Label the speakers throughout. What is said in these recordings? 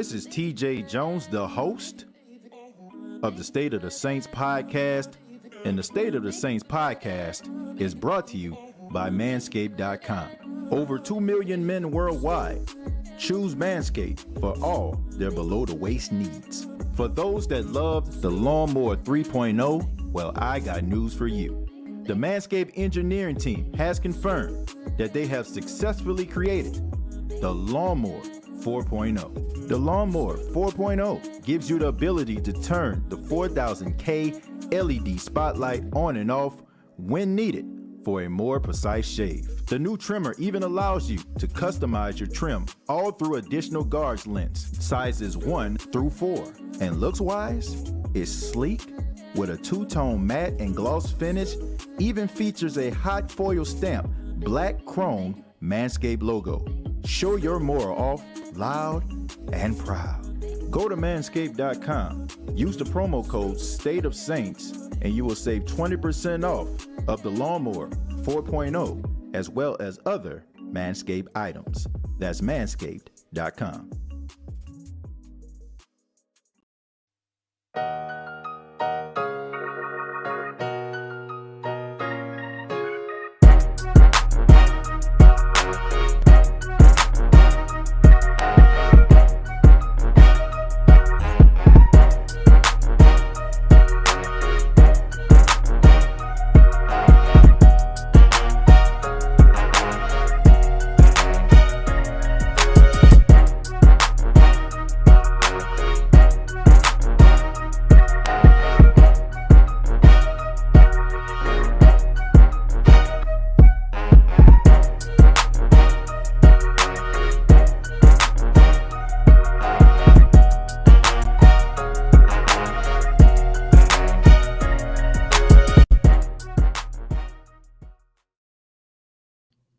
Speaker 1: This is TJ Jones, the host of the State of the Saints podcast, and the State of the Saints podcast is brought to you by Manscaped.com. Over 2 million men worldwide choose Manscaped for all their below-the-waist needs. For those that love the Lawnmower 3.0, well, I got news for you. The Manscaped engineering team has confirmed that they have successfully created the Lawnmower 4.0. The Lawnmower 4.0 gives you the ability to turn the 4000K LED spotlight on and off when needed for a more precise shave. The new trimmer even allows you to customize your trim all through additional guards lengths, sizes 1 through 4. And looks-wise, it's sleek with a two-tone matte and gloss finish, even features a hot foil stamp, black chrome Manscaped logo. Show your mower off loud and proud. Go to manscaped.com, use the promo code State of Saints, and you will save 20% off of the Lawnmower 4.0 as well as other Manscaped items. That's manscaped.com.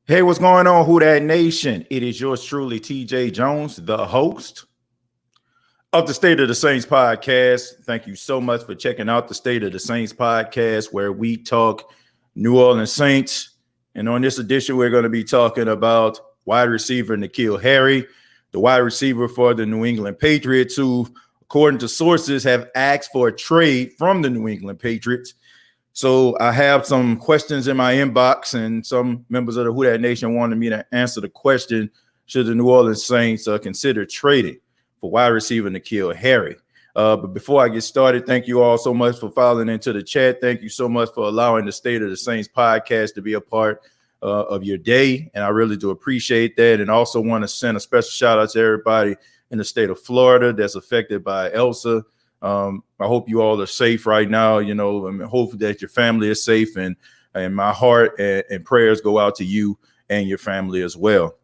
Speaker 1: Hey, what's going on, Who Dat Nation? It is yours truly, TJ Jones, the host of the State of the Saints podcast. Thank you so much for checking out the State of the Saints podcast, where we talk New Orleans Saints. And on this edition, we're going to be talking about wide receiver N'Keal Harry, the wide receiver for the New England Patriots, who, according to sources, have asked for a trade from the New England Patriots. So I have some questions in my inbox, and some members of the Who Dat Nation wanted me to answer the question, should the New Orleans Saints consider trading for wide receiver N'Keal Harry? But before I get started, thank you all so much for filing into the chat. Thank you so much for allowing the State of the Saints podcast to be a part of your day, and I really do appreciate that. And also want to send a special shout out to everybody in the state of Florida that's affected by Elsa. I hope you all are safe right now. You know, I hope that your family is safe, and my heart and prayers go out to you and your family as well.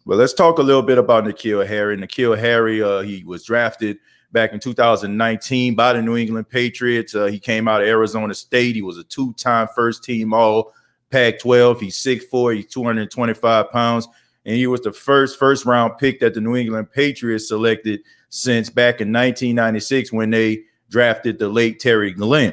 Speaker 1: Well, let's talk a little bit about N'Keal Harry. N'Keal Harry, he was drafted back in 2019 by the New England Patriots. He came out of Arizona State. He was a two-time first-team All Pac-12. He's 6'4", he's 225 pounds, and he was the first-round pick that the New England Patriots selected since back in 1996 when they drafted the late Terry Glenn.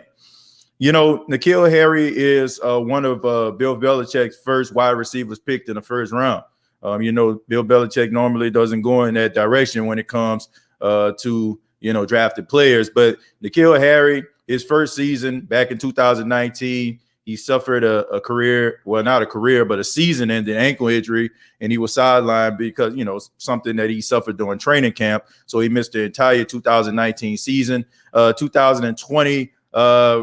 Speaker 1: You know, N'Keal Harry is one of Bill Belichick's first wide receivers picked in the first round. You know, Bill Belichick normally doesn't go in that direction when it comes to, you know, drafted players. But N'Keal Harry, his first season back in 2019, he suffered a career, well, not a career, but a season-ending ankle injury, and he was sidelined because, you know, something that he suffered during training camp. So he missed the entire 2019 season. 2020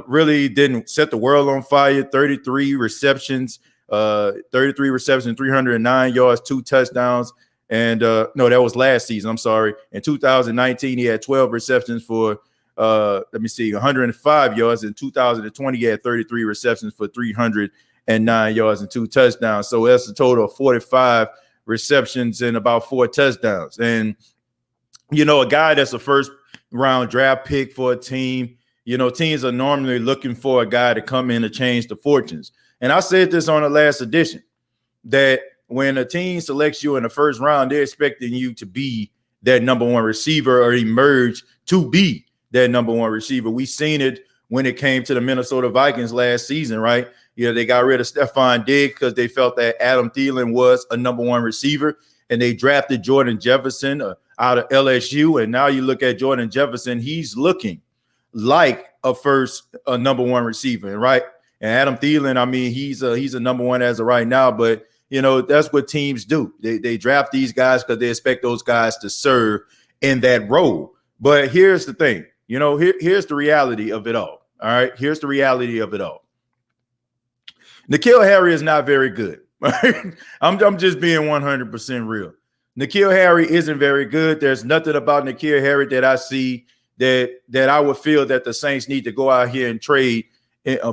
Speaker 1: really didn't set the world on fire. 33 receptions, 309 yards, 2 touchdowns. And no, that was last season. I'm sorry. In 2019, he had 12 receptions for 105 yards. In 2020, he had 33 receptions for 309 yards and 2 touchdowns. So that's a total of 45 receptions and about 4 touchdowns. And, you know, a guy that's a first-round draft pick for a team, you know, teams are normally looking for a guy to come in to change the fortunes. And I said this on the last edition, that when a team selects you in the first round, they're expecting you to be that number one receiver or emerge to be that number one receiver. We seen it when it came to the Minnesota Vikings last season, right? You know, they got rid of Stephon Diggs because they felt that Adam Thielen was a number one receiver, and they drafted Jordan Jefferson, out of LSU. And now you look at Jordan Jefferson, he's looking like a number one receiver, right? And Adam Thielen, I mean, he's a number one as of right now, but that's what teams do. They draft these guys because they expect those guys to serve in that role. But here's the thing, here's the reality of it all. All right, here's the reality of it all. N'Keal Harry is not very good. Right? I'm just being 100% real. N'Keal Harry isn't very good. There's nothing about N'Keal Harry that I see that I would feel that the Saints need to go out here and trade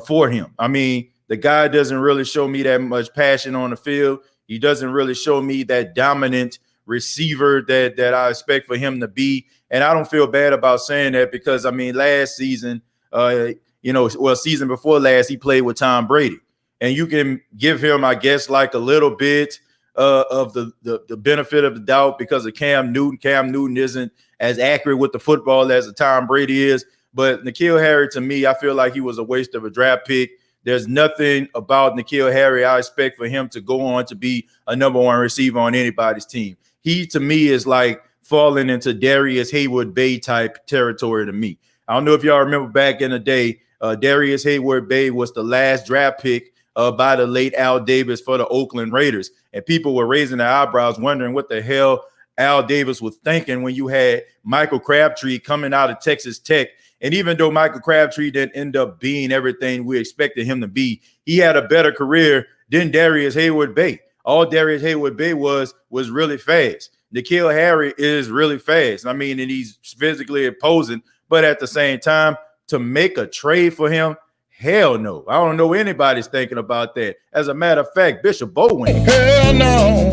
Speaker 1: for him. I mean, the guy doesn't really show me that much passion on the field. He doesn't really show me that dominant receiver that I expect for him to be. And I don't feel bad about saying that because, I mean, last season, season before last, he played with Tom Brady. And you can give him, I guess, like a little bit of the benefit of the doubt because of Cam Newton. Cam Newton isn't as accurate with the football as Tom Brady is. But N'Keal Harry, to me, I feel like he was a waste of a draft pick. There's nothing about N'Keal Harry I expect for him to go on to be a number one receiver on anybody's team. He, to me, is like falling into Darius Hayward-Bay type territory to me. I don't know if y'all remember back in the day, Darius Hayward-Bay was the last draft pick by the late Al Davis for the Oakland Raiders. And people were raising their eyebrows wondering what the hell Al Davis was thinking when you had Michael Crabtree coming out of Texas Tech. And even though Michael Crabtree didn't end up being everything we expected him to be, he had a better career than Darius Hayward-Bay. All Darius Hayward-Bay was really fast. N'Keal Harry is really fast. I mean, and he's physically imposing, but at the same time, to make a trade for him, hell no. I don't know anybody's thinking about that. As a matter of fact, Bishop Bowen.
Speaker 2: Hell no.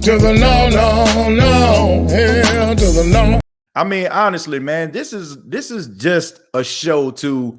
Speaker 2: To the no, no, no. Hell to the no.
Speaker 1: I mean, honestly, man, this is just a show to,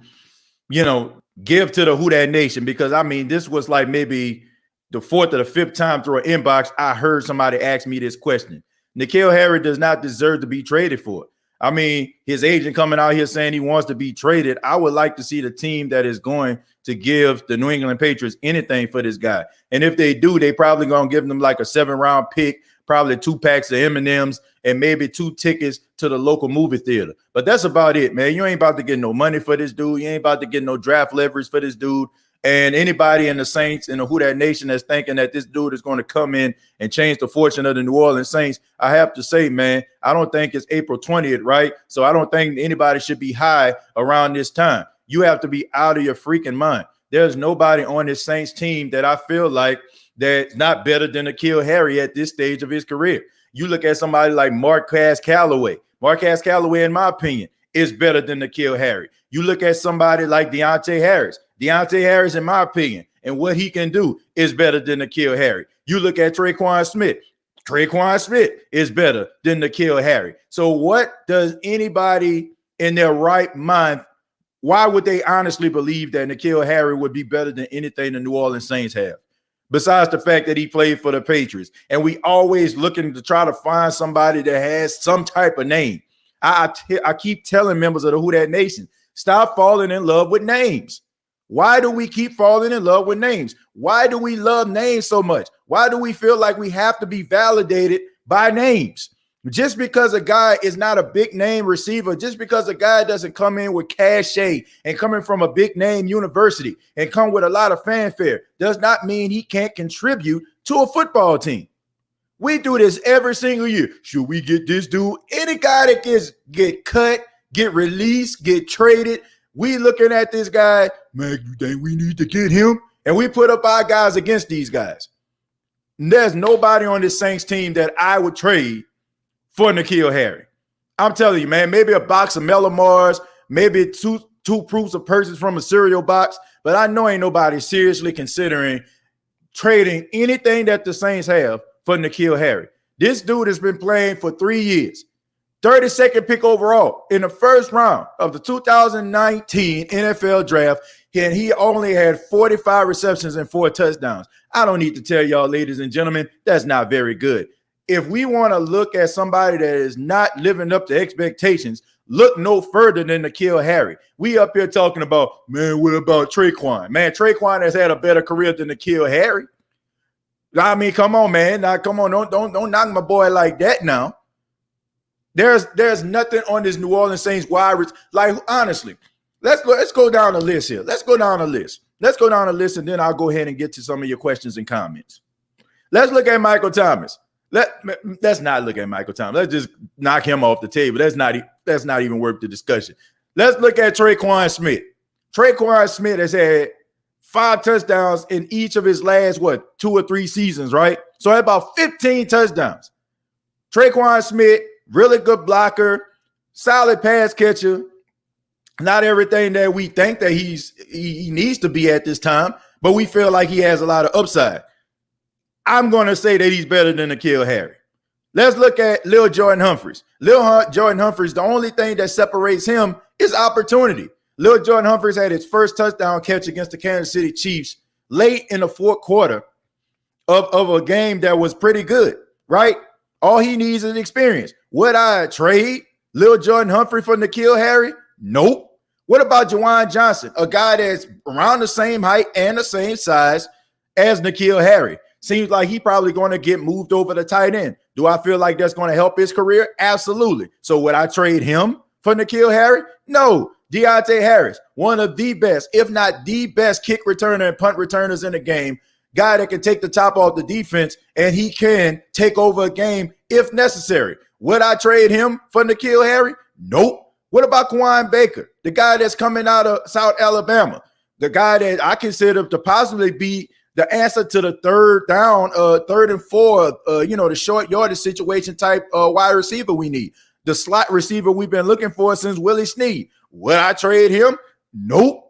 Speaker 1: give to the Who Dat Nation, because I mean, this was like maybe the fourth or the fifth time through an inbox I heard somebody ask me this question. N'Keal Harry does not deserve to be traded for it. I mean, his agent coming out here saying he wants to be traded. I would like to see the team that is going to give the New England Patriots anything for this guy. And if they do, they probably going to give them like a 7-round pick, probably 2 packs of M&Ms, and maybe 2 tickets to the local movie theater. But that's about it, man. You ain't about to get no money for this dude. You ain't about to get no draft leverage for this dude. And anybody in the Saints and the Who Dat Nation that's thinking that this dude is going to come in and change the fortune of the New Orleans Saints, I have to say, man, I don't think it's April 20th, right? So I don't think anybody should be high around this time. You have to be out of your freaking mind. There's nobody on this Saints team that I feel like that's not better than N'Keal Harry at this stage of his career. You look at somebody like Marquez Callaway. Marquez Callaway, in my opinion, is better than N'Keal Harry. You look at somebody like Deontay Harris. Deontay Harris, in my opinion, and what he can do is better than N'Keal Harry. You look at Tre'Quan Smith. Tre'Quan Smith is better than N'Keal Harry. So what does anybody in their right mind, why would they honestly believe that N'Keal Harry would be better than anything the New Orleans Saints have? Besides the fact that he played for the Patriots. And we always looking to try to find somebody that has some type of name. I keep telling members of the Who Dat Nation, stop falling in love with names. Why do we keep falling in love with names? Why do we love names so much? Why do we feel like we have to be validated by names? Just because a guy is not a big name receiver, just because a guy doesn't come in with cachet and coming from a big name university and come with a lot of fanfare, does not mean he can't contribute to a football team. We do this every single year. Should we get this dude? Any guy that get cut, get released, get traded, we looking at this guy, man, you think we need to get him? And we put up our guys against these guys. And there's nobody on this Saints team that I would trade for N'Keal Harry. I'm telling you, man, maybe a box of Melamars, maybe two proofs of purchase from a cereal box, but I know ain't nobody seriously considering trading anything that the Saints have for N'Keal Harry. This dude has been playing for 3 years. 32nd pick overall in the first round of the 2019 NFL draft, and he only had 45 receptions and 4 touchdowns. I don't need to tell y'all, ladies and gentlemen, that's not very good. If we want to look at somebody that is not living up to expectations, look no further than N'Keal Harry. We up here talking about, man, what about Tre'Quan? Man, Tre'Quan has had a better career than N'Keal Harry. I mean, come on, man. Now, come on, don't knock my boy like that now. There's nothing on this New Orleans Saints wide. Like, honestly, let's go down the list here. Let's go down the list, and then I'll go ahead and get to some of your questions and comments. Let's look at Michael Thomas. Let's not look at Michael Thomas. Let's just knock him off the table. That's not even worth the discussion. Let's look at Tre'Quan Smith. Tre'Quan Smith has had 5 touchdowns in each of his last, 2 or 3 seasons, right? So about 15 touchdowns. Tre'Quan Smith, really good blocker, solid pass catcher. Not everything that we think that he needs to be at this time, but we feel like he has a lot of upside. I'm going to say that he's better than N'Keal Harry. Let's look at Lil Jordan Humphries. Jordan Humphries, the only thing that separates him is opportunity. Lil Jordan Humphries had his first touchdown catch against the Kansas City Chiefs late in the fourth quarter of a game that was pretty good, right? All he needs is experience. Would I trade Lil Jordan Humphrey for N'Keal Harry? Nope. What about Juwan Johnson, a guy that's around the same height and the same size as N'Keal Harry? Seems like he's probably going to get moved over to tight end. Do I feel like that's going to help his career? Absolutely. So would I trade him for N'Keal Harry? No. Deontay Harris, one of the best, if not the best kick returner and punt returners in the game, guy that can take the top off the defense, and he can take over a game if necessary. Would I trade him for N'Keal Harry? Nope. What about Kawhi Baker, the guy that's coming out of South Alabama, the guy that I consider to possibly be the answer to the third down, 3rd and 4, the short yardage situation type wide receiver we need, the slot receiver we've been looking for since Willie Snead. Would I trade him? Nope.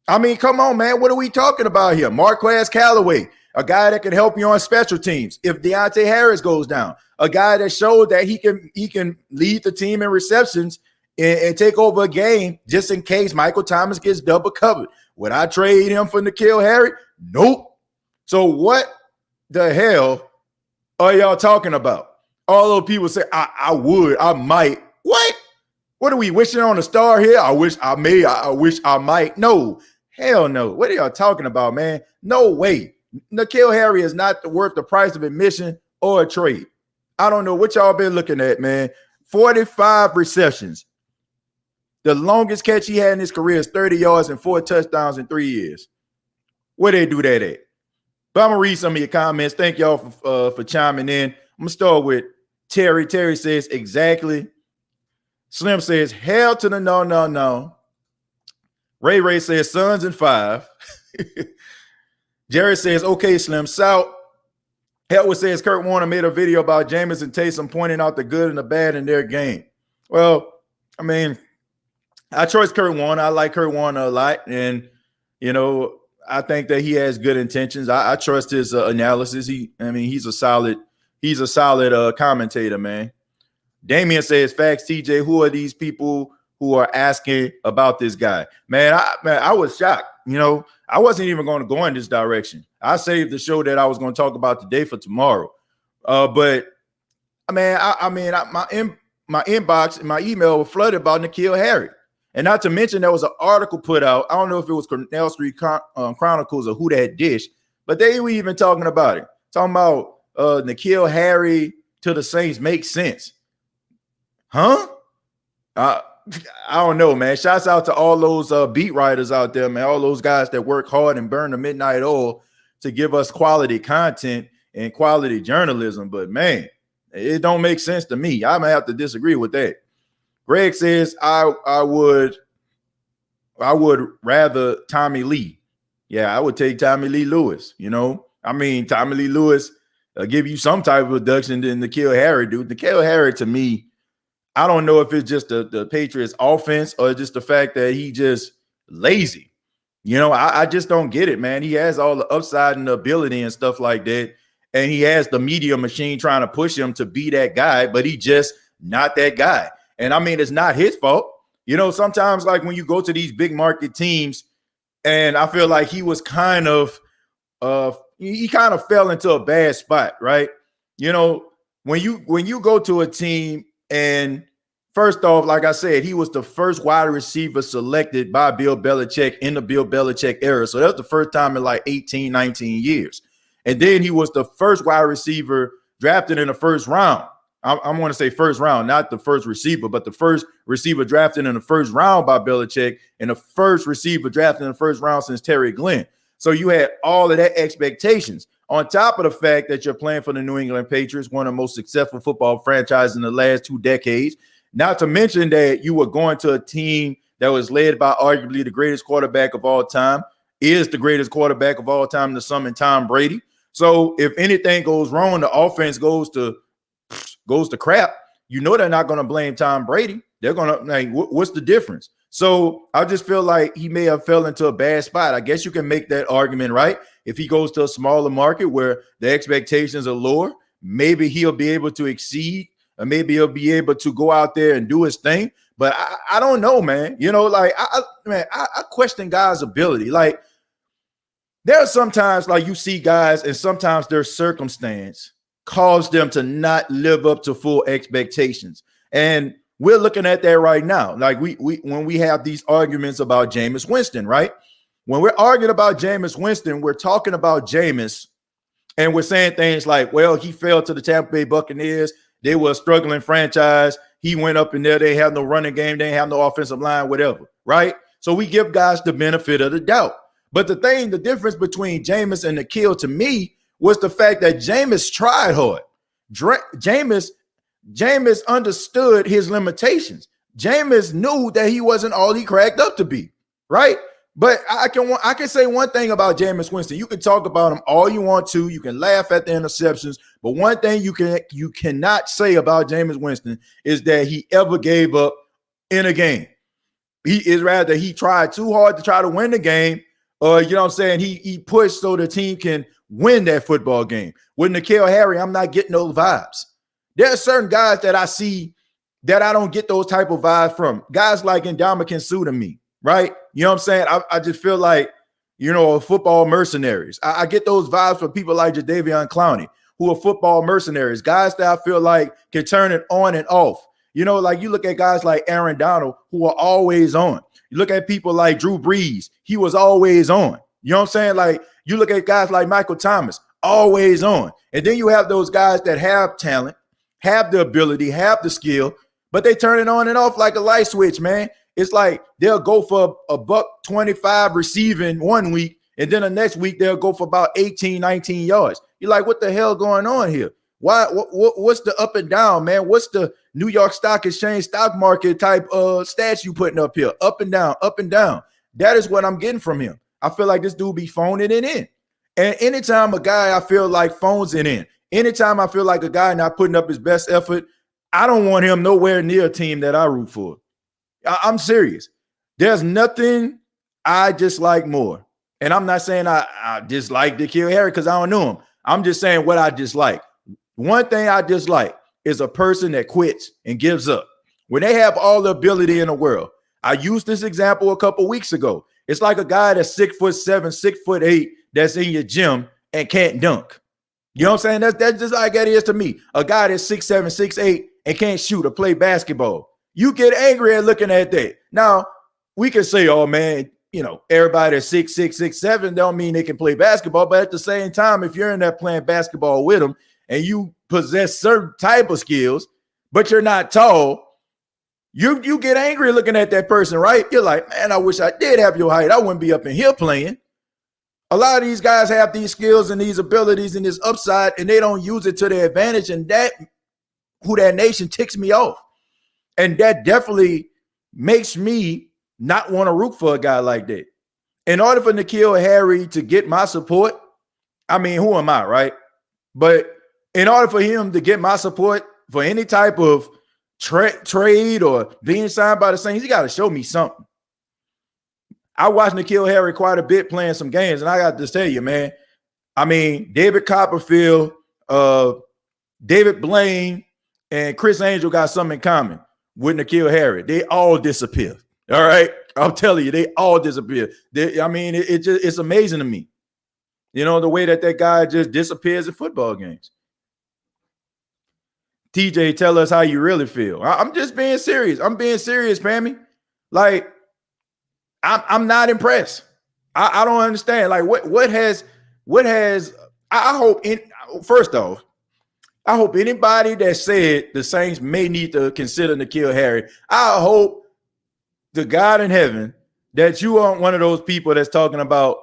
Speaker 1: I mean, come on, man. What are we talking about here? Marquez Callaway, a guy that can help you on special teams if Deontay Harris goes down, a guy that showed that he can lead the team in receptions and take over a game just in case Michael Thomas gets double covered. Would I trade him for N'Keal Harry? Nope. So what the hell are y'all talking about? All those people say, I would, I might. What? What are we wishing on a star here? I wish I may, I wish I might. No, hell no. What are y'all talking about, man? No way. N'Keal Harry is not worth the price of admission or a trade. I don't know what y'all been looking at, man. 45 receptions. The longest catch he had in his career is 30 yards and 4 touchdowns in 3 years. Where they do that at? But I'm going to read some of your comments. Thank y'all for chiming in. I'm going to start with Terry. Terry says, exactly. Slim says, hell to the no. Ray says, Suns in 5. Jerry says, okay, Slim. South. Helwood says, Kurt Warner made a video about Jameis and Taysom pointing out the good and the bad in their game. Well, I mean, I trust Kurt Warner. I like Kurt Warner a lot. And, I think that he has good intentions. I trust his analysis. He's a solid commentator, man. Damian says, facts, TJ, who are these people who are asking about this guy? Man, I was shocked. I wasn't even going to go in this direction. I saved the show that I was going to talk about today for tomorrow. But my inbox and my email were flooded about N'Keal Harry. And not to mention, there was an article put out. I don't know if it was Cornell Street Chronicles or Who That Dish, but they were even talking about it. Talking about N'Keal Harry to the Saints makes sense. Huh? I don't know, man. Shouts out to all those beat writers out there, man. All those guys that work hard and burn the midnight oil to give us quality content and quality journalism. But, man, it don't make sense to me. I might have to disagree with that. Greg says, I would rather Tommy Lee. Yeah, I would take Tommy Lee Lewis. Tommy Lee Lewis give you some type of reduction than N'Keal Harry, dude. N'Keal Harry, to me, I don't know if it's just the Patriots offense or just the fact that he just lazy. I just don't get it, man. He has all the upside and the ability and stuff like that. And he has the media machine trying to push him to be that guy, but he just not that guy. And it's not his fault. Sometimes like when you go to these big market teams, and I feel like he was kind of fell into a bad spot, right? When you go to a team, and first off, like I said, he was the first wide receiver selected by Bill Belichick in the Bill Belichick era. So that's the first time in like 18, 19 years. And then he was the first wide receiver drafted in the first round. I want to say first round, not the first receiver, but the first receiver drafted in the first round by Belichick and the first receiver drafted in the first round since Terry Glenn. So you had all of that expectations on top of the fact that you're playing for the New England Patriots, one of the most successful football franchises in the last 2 decades. Not to mention that you were going to a team that was led by arguably the greatest quarterback of all time, is the greatest quarterback of all time, the son of Tom Brady. So if anything goes wrong, the offense goes to crap, you know they're not going to blame Tom Brady. They're going to, like, what's the difference? So I just feel like he may have fell into a bad spot. I guess you can make that argument, right? If he goes to a smaller market where the expectations are lower, maybe he'll be able to exceed, or maybe he'll be able to go out there and do his thing. But I don't know, man. You know, like, I question guys' ability. Like, there are sometimes, like, you see guys, and sometimes their circumstance cause them to not live up to full expectations. And we're looking at that right now. Like, we when we have these arguments about Jameis Winston, right? When we're arguing about Jameis Winston, we're talking about Jameis, and we're saying things like, well, he fell to the Tampa Bay Buccaneers. They were a struggling franchise. He went up in there. They have no running game. They have no offensive line, whatever, right? So we give guys the benefit of the doubt. But the difference between Jameis and N'Keal to me was the fact that Jameis tried hard. Jameis understood his limitations. Jameis knew that he wasn't all he cracked up to be, right? But I can say one thing about Jameis Winston. You can talk about him all you want to. You can laugh at the interceptions, but one thing you cannot say about Jameis Winston is that he ever gave up in a game. He tried too hard to try to win the game. You know what I'm saying? He pushed so the team can win that football game. With N'Keal Harry, I'm not getting those vibes. There are certain guys that I see that I don't get those type of vibes from. Guys like Ndamukong Suh to me, right? You know what I'm saying? I just feel like, you know, football mercenaries. I get those vibes from people like Jadeveon Clowney, who are football mercenaries, guys that I feel like can turn it on and off. You know, like you look at guys like Aaron Donald, who are always on. You look at people like Drew Brees, he was always on. You know what I'm saying? Like, you look at guys like Michael Thomas, always on. And then you have those guys that have talent, have the ability, have the skill, but they turn it on and off like a light switch, man. It's like they'll go for a $125 receiving one week, and then the next week they'll go for about 18, 19 yards. You're like, what the hell going on here? Why? What's the up and down, man? What's the New York Stock Exchange stock market type stats you putting up here? Up and down, up and down. That is what I'm getting from him. I feel like this dude be phoning it in. And anytime a guy I feel like phones it in, anytime I feel like a guy not putting up his best effort, I don't want him nowhere near a team that I root for. I'm serious. There's nothing I dislike more. And I'm not saying I dislike N'Keal Harry because I don't know him. I'm just saying what I dislike. One thing I dislike is a person that quits and gives up when they have all the ability in the world. I used this example a couple weeks ago. It's like a guy that's 6'7", 6'8", that's in your gym and can't dunk. You know what I'm saying? That's just like that is to me. A guy that's 6'7", 6'8", and can't shoot or play basketball. You get angry at looking at that. Now, we can say, oh, man, you know, everybody that's 6'6", 6'7", don't mean they can play basketball. But at the same time, if you're in there playing basketball with them and you possess certain type of skills, but you're not tall, you get angry looking at that person, right? You're like, man, I wish I did have your height. I wouldn't be up in here playing. A lot of these guys have these skills and these abilities and this upside, and they don't use it to their advantage. And that nation ticks me off. And that definitely makes me not want to root for a guy like that. In order for N'Keal Harry to get my support, I mean, who am I, right? But in order for him to get my support for any type of trade or being signed by the Saints, he got to show me something. I watched N'Keal Harry quite a bit playing some games, and I got to tell you, man, I mean, David Copperfield, David Blaine, and Chris Angel got something in common with N'Keal Harry. They all disappear. All right. I'm telling you, they all disappear. It's amazing to me. You know, the way that guy just disappears at football games. TJ, tell us how you really feel. I'm just being serious. I'm being serious, Pammy. Like, I'm not impressed. I don't understand. Like, what has I hope first off, I hope anybody that said the Saints may need to consider N'Keal Harry, I hope to God in heaven that you aren't one of those people that's talking about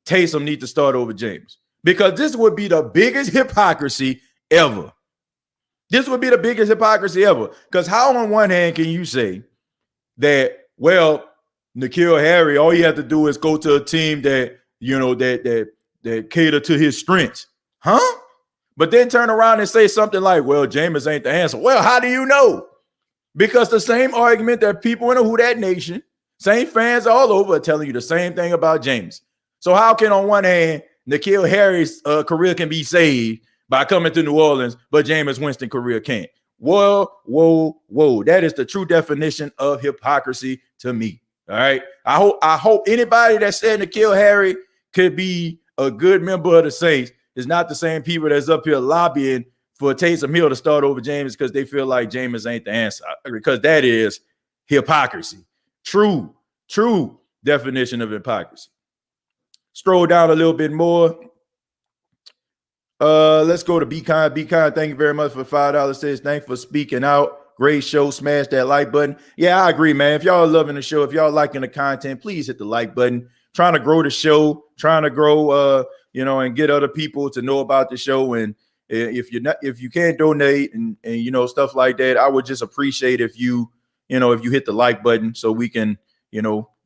Speaker 1: Taysom need to start over Jameis, because this would be the biggest hypocrisy ever. This would be the biggest hypocrisy ever. Because how on one hand can you say that, well, N'Keal Harry, all you have to do is go to a team that, you know, that cater to his strengths, huh? But then turn around and say something like, well, Jameis ain't the answer. Well, how do you know? Because the same argument that people in the Who Dat Nation, same fans all over, are telling you the same thing about Jameis. So how can, on one hand, N'Keal Harry's career can be saved by coming to New Orleans, but Jameis Winston's career can't? Whoa. That is the true definition of hypocrisy to me. All right. I hope anybody that said N'Keal Harry could be a good member of the Saints is not the same people that's up here lobbying for Taysom Hill to start over Jameis because they feel like Jameis ain't the answer. Because that is hypocrisy. True definition of hypocrisy. Stroll down a little bit more. Let's go to Be Kind. Be Kind, thank you very much for $5. Says, thanks for speaking out. Great show. Smash that like button. Yeah, I agree, man. If y'all are loving the show, if y'all liking the content, please hit the like button. Trying to grow the show, trying to grow, and get other people to know about the show. And if you can't donate and stuff like that, I would just appreciate if you hit the like button so we can,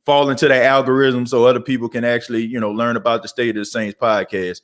Speaker 1: fall into that algorithm so other people can actually, learn about the State of the Saints podcast.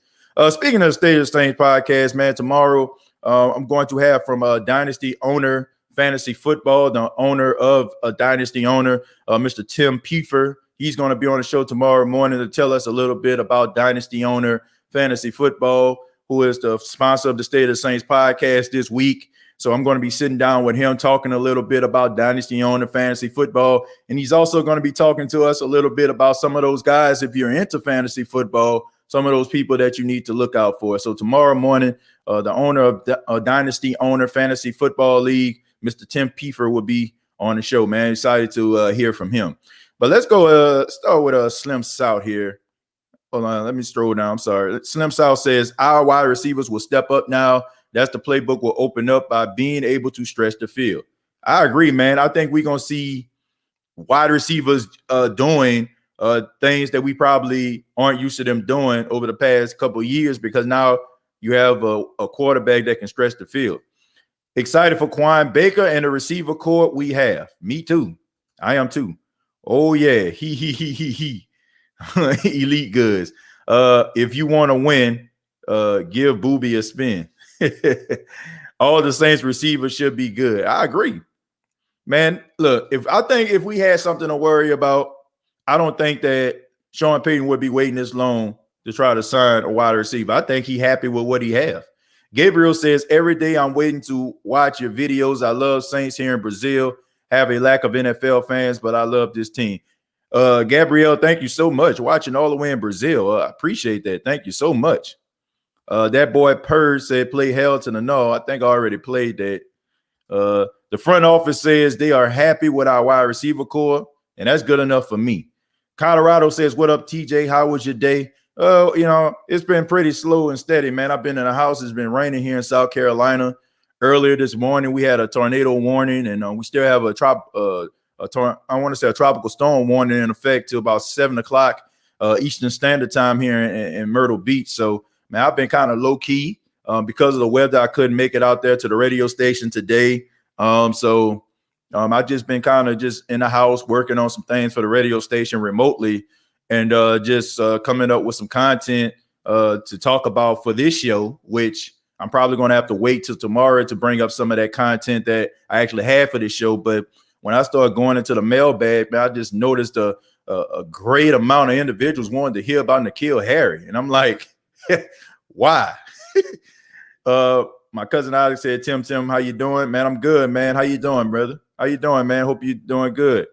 Speaker 1: Speaking of the State of the Saints podcast, man, tomorrow I'm going to have from Dynasty Owner Fantasy Football, the owner of a Dynasty Owner, Mr. Tim Piefer. He's going to be on the show tomorrow morning to tell us a little bit about Dynasty Owner Fantasy Football, who is the sponsor of the State of the Saints podcast this week. So I'm going to be sitting down with him, talking a little bit about Dynasty Owner Fantasy Football. And he's also going to be talking to us a little bit about some of those guys, if you're into fantasy football, some of those people that you need to look out for. So tomorrow morning, the owner of the Dynasty Owner Fantasy Football League, Mr. Tim Piefer, will be on the show, man. Excited to hear from him. But let's go start with Slim South here. Hold on, let me scroll down. I'm sorry. Slim South says, our wide receivers will step up now. That's the playbook will open up by being able to stretch the field. I agree, man. I think we're going to see wide receivers doing things that we probably aren't used to them doing over the past couple of years, because now you have a quarterback that can stretch the field. Excited for Quan Baker and the receiver corps we have. Me too. I am too. Oh, yeah. He. Elite goods. If you want to win, give Booby a spin. All the Saints receivers should be good. I agree. Man, look, if we had something to worry about, I don't think that Sean Payton would be waiting this long to try to sign a wide receiver. I think he's happy with what he has. Gabriel says, every day I'm waiting to watch your videos. I love Saints here in Brazil. Have a lack of NFL fans, but I love this team. Gabrielle, thank you so much. Watching all the way in Brazil. I appreciate that. Thank you so much. That boy Purge said, play hell to the no. I think I already played that. The front office says they are happy with our wide receiver core, and that's good enough for me. Colorado says, what up, TJ? How was your day? It's been pretty slow and steady, man. I've been in the house. It's been raining here in South Carolina. Earlier this morning, we had a tornado warning, and we still have a tropical storm warning in effect till about 7 o'clock Eastern Standard Time here in Myrtle Beach. So, man, I've been kind of low key because of the weather. I couldn't make it out there to the radio station today. I've just been kind of just in the house working on some things for the radio station remotely, and just coming up with some content to talk about for this show, which I'm probably going to have to wait till tomorrow to bring up some of that content that I actually had for this show. But when I started going into the mailbag, man, I just noticed a great amount of individuals wanted to hear about N'Keal Harry. And I'm like, why? My cousin Alex said, Tim, how you doing? Man, I'm good, man. How you doing, brother? How you doing, man? Hope you're doing good.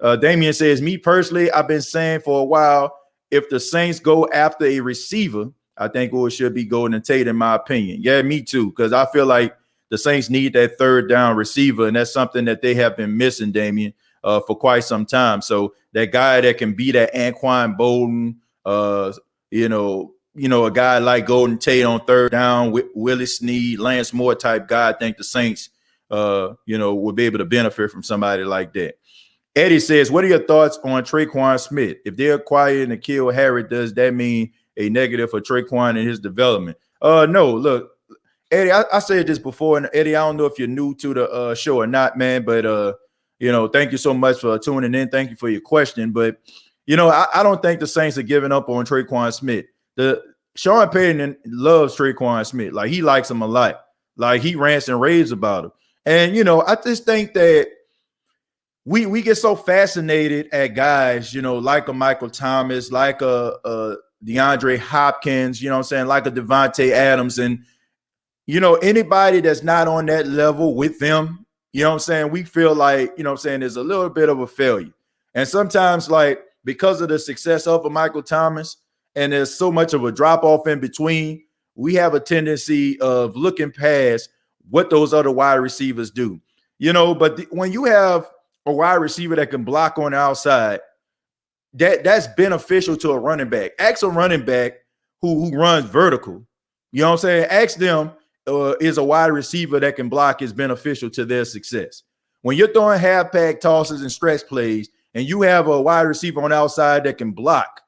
Speaker 1: Damian says, me personally, I've been saying for a while, if the Saints go after a receiver, I think it should be Golden Tate, in my opinion. Yeah, me too, because I feel like the Saints need that third down receiver, and that's something that they have been missing, Damian, for quite some time. So that guy that can be that Anquan Bolden, a guy like Golden Tate on third down, Willie Snead, Lance Moore type guy, I think the Saints, would be able to benefit from somebody like that. Eddie says, what are your thoughts on Tre'Quan Smith? If they acquire N'Keal Harry, does that mean a negative for Tre'Quan and his development? No, look, Eddie, I said this before, and Eddie, I don't know if you're new to the show or not, man, but thank you so much for tuning in. Thank you for your question. But I don't think the Saints are giving up on Tre'Quan Smith. Sean Payton loves Tre'Quan Smith. Like, he likes him a lot. Like, he rants and raves about him. And I just think that we get so fascinated at guys, like a Michael Thomas, like a DeAndre Hopkins, like a Devontae Adams, and anybody that's not on that level with them, we feel like, there's a little bit of a failure. And sometimes, like, because of the success of a Michael Thomas and there's so much of a drop off in between, we have a tendency of looking past what those other wide receivers do, but when you have a wide receiver that can block on the outside, that's beneficial to a running back. Ask a running back who runs vertical. Ask them, is a wide receiver that can block is beneficial to their success. When you're throwing half-pack tosses and stretch plays, and you have a wide receiver on the outside that can block,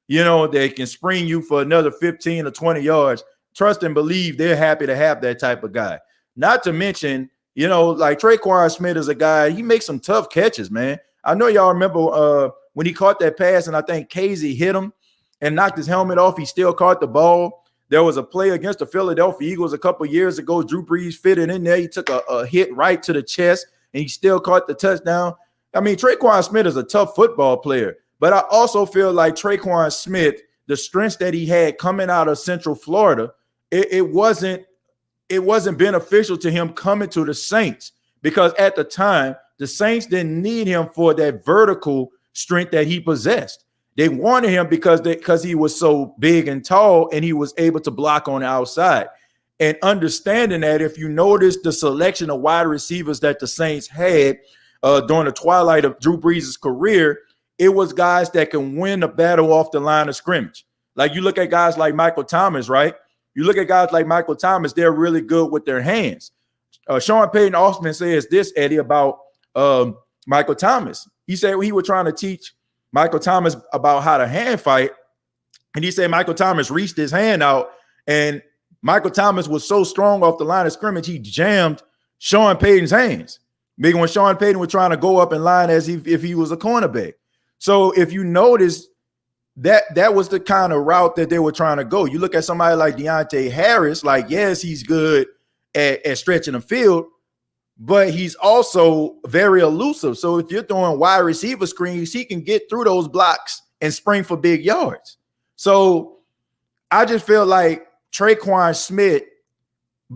Speaker 1: they can spring you for another 15 or 20 yards, trust and believe they're happy to have that type of guy. Not to mention, like Tre'Quan Smith is a guy, he makes some tough catches, man. I know y'all remember when he caught that pass, and I think Casey hit him and knocked his helmet off. He still caught the ball. There was a play against the Philadelphia Eagles a couple years ago. Drew Brees fitted in there. He took a hit right to the chest, and he still caught the touchdown. I mean, Tre'Quan Smith is a tough football player, but I also feel like Tre'Quan Smith, the strengths that he had coming out of Central Florida, it wasn't beneficial to him coming to the Saints, because at the time, the Saints didn't need him for that vertical strength that he possessed. They wanted him because he was so big and tall and he was able to block on the outside. And understanding that, if you notice the selection of wide receivers that the Saints had during the twilight of Drew Brees' career, it was guys that can win the battle off the line of scrimmage. Like, you look at guys like Michael Thomas, right? You look at guys like Michael Thomas, they're really good with their hands. Sean Payton often says this, Eddie, about Michael Thomas. He said he was trying to teach Michael Thomas about how to hand fight, and he said Michael Thomas reached his hand out, and Michael Thomas was so strong off the line of scrimmage, he jammed Sean Payton's hands. Maybe when Sean Payton was trying to go up in line as if he was a cornerback. So if you notice, that was the kind of route that they were trying to go. You look at somebody like Deontay Harris, like, yes, he's good at stretching the field, but he's also very elusive. So if you're throwing wide receiver screens, he can get through those blocks and spring for big yards. So I just feel like Tre'Quan Smith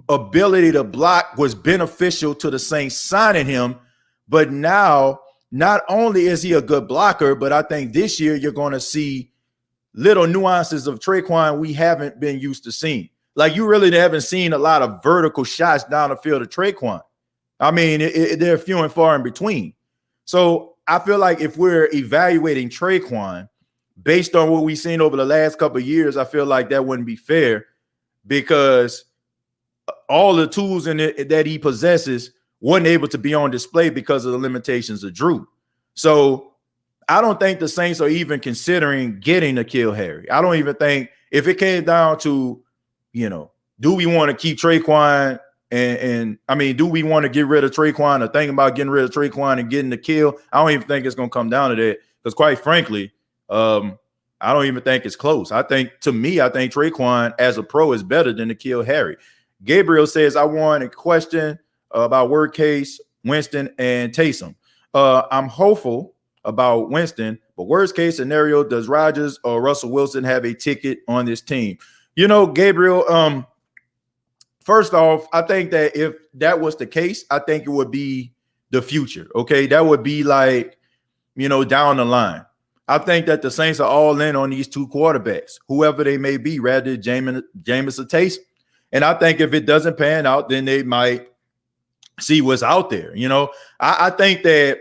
Speaker 1: ability to block was beneficial to the Saints signing him. But now, not only is he a good blocker, but I think this year you're going to see little nuances of Tre'Quan we haven't been used to seeing. Like, you really haven't seen a lot of vertical shots down the field of Tre'Quan. I mean, they're few and far in between. So I feel like if we're evaluating Tre'Quan based on what we've seen over the last couple of years, I feel like that wouldn't be fair, because all the tools in it that he possesses wasn't able to be on display because of the limitations of Drew. So I don't think the Saints are even considering getting N'Keal Harry. I don't even think, if it came down to, do we want to keep Tre'Quan and I mean, do we want to get rid of Tre'Quan or think about getting rid of Tre'Quan and getting N'Keal? I don't even think it's going to come down to that, because quite frankly, I don't even think it's close. I think Tre'Quan as a pro is better than N'Keal Harry. Gabriel says, I want a question about worst case, Winston and Taysom. I'm hopeful about Winston, but worst case scenario, does Rodgers or Russell Wilson have a ticket on this team? Gabriel, first off, I think that if that was the case, I think it would be the future. Okay, that would be like, down the line. I think that the Saints are all in on these two quarterbacks, whoever they may be, rather Jameis or Taysom. And I think if it doesn't pan out, then they might see what's out there. I think that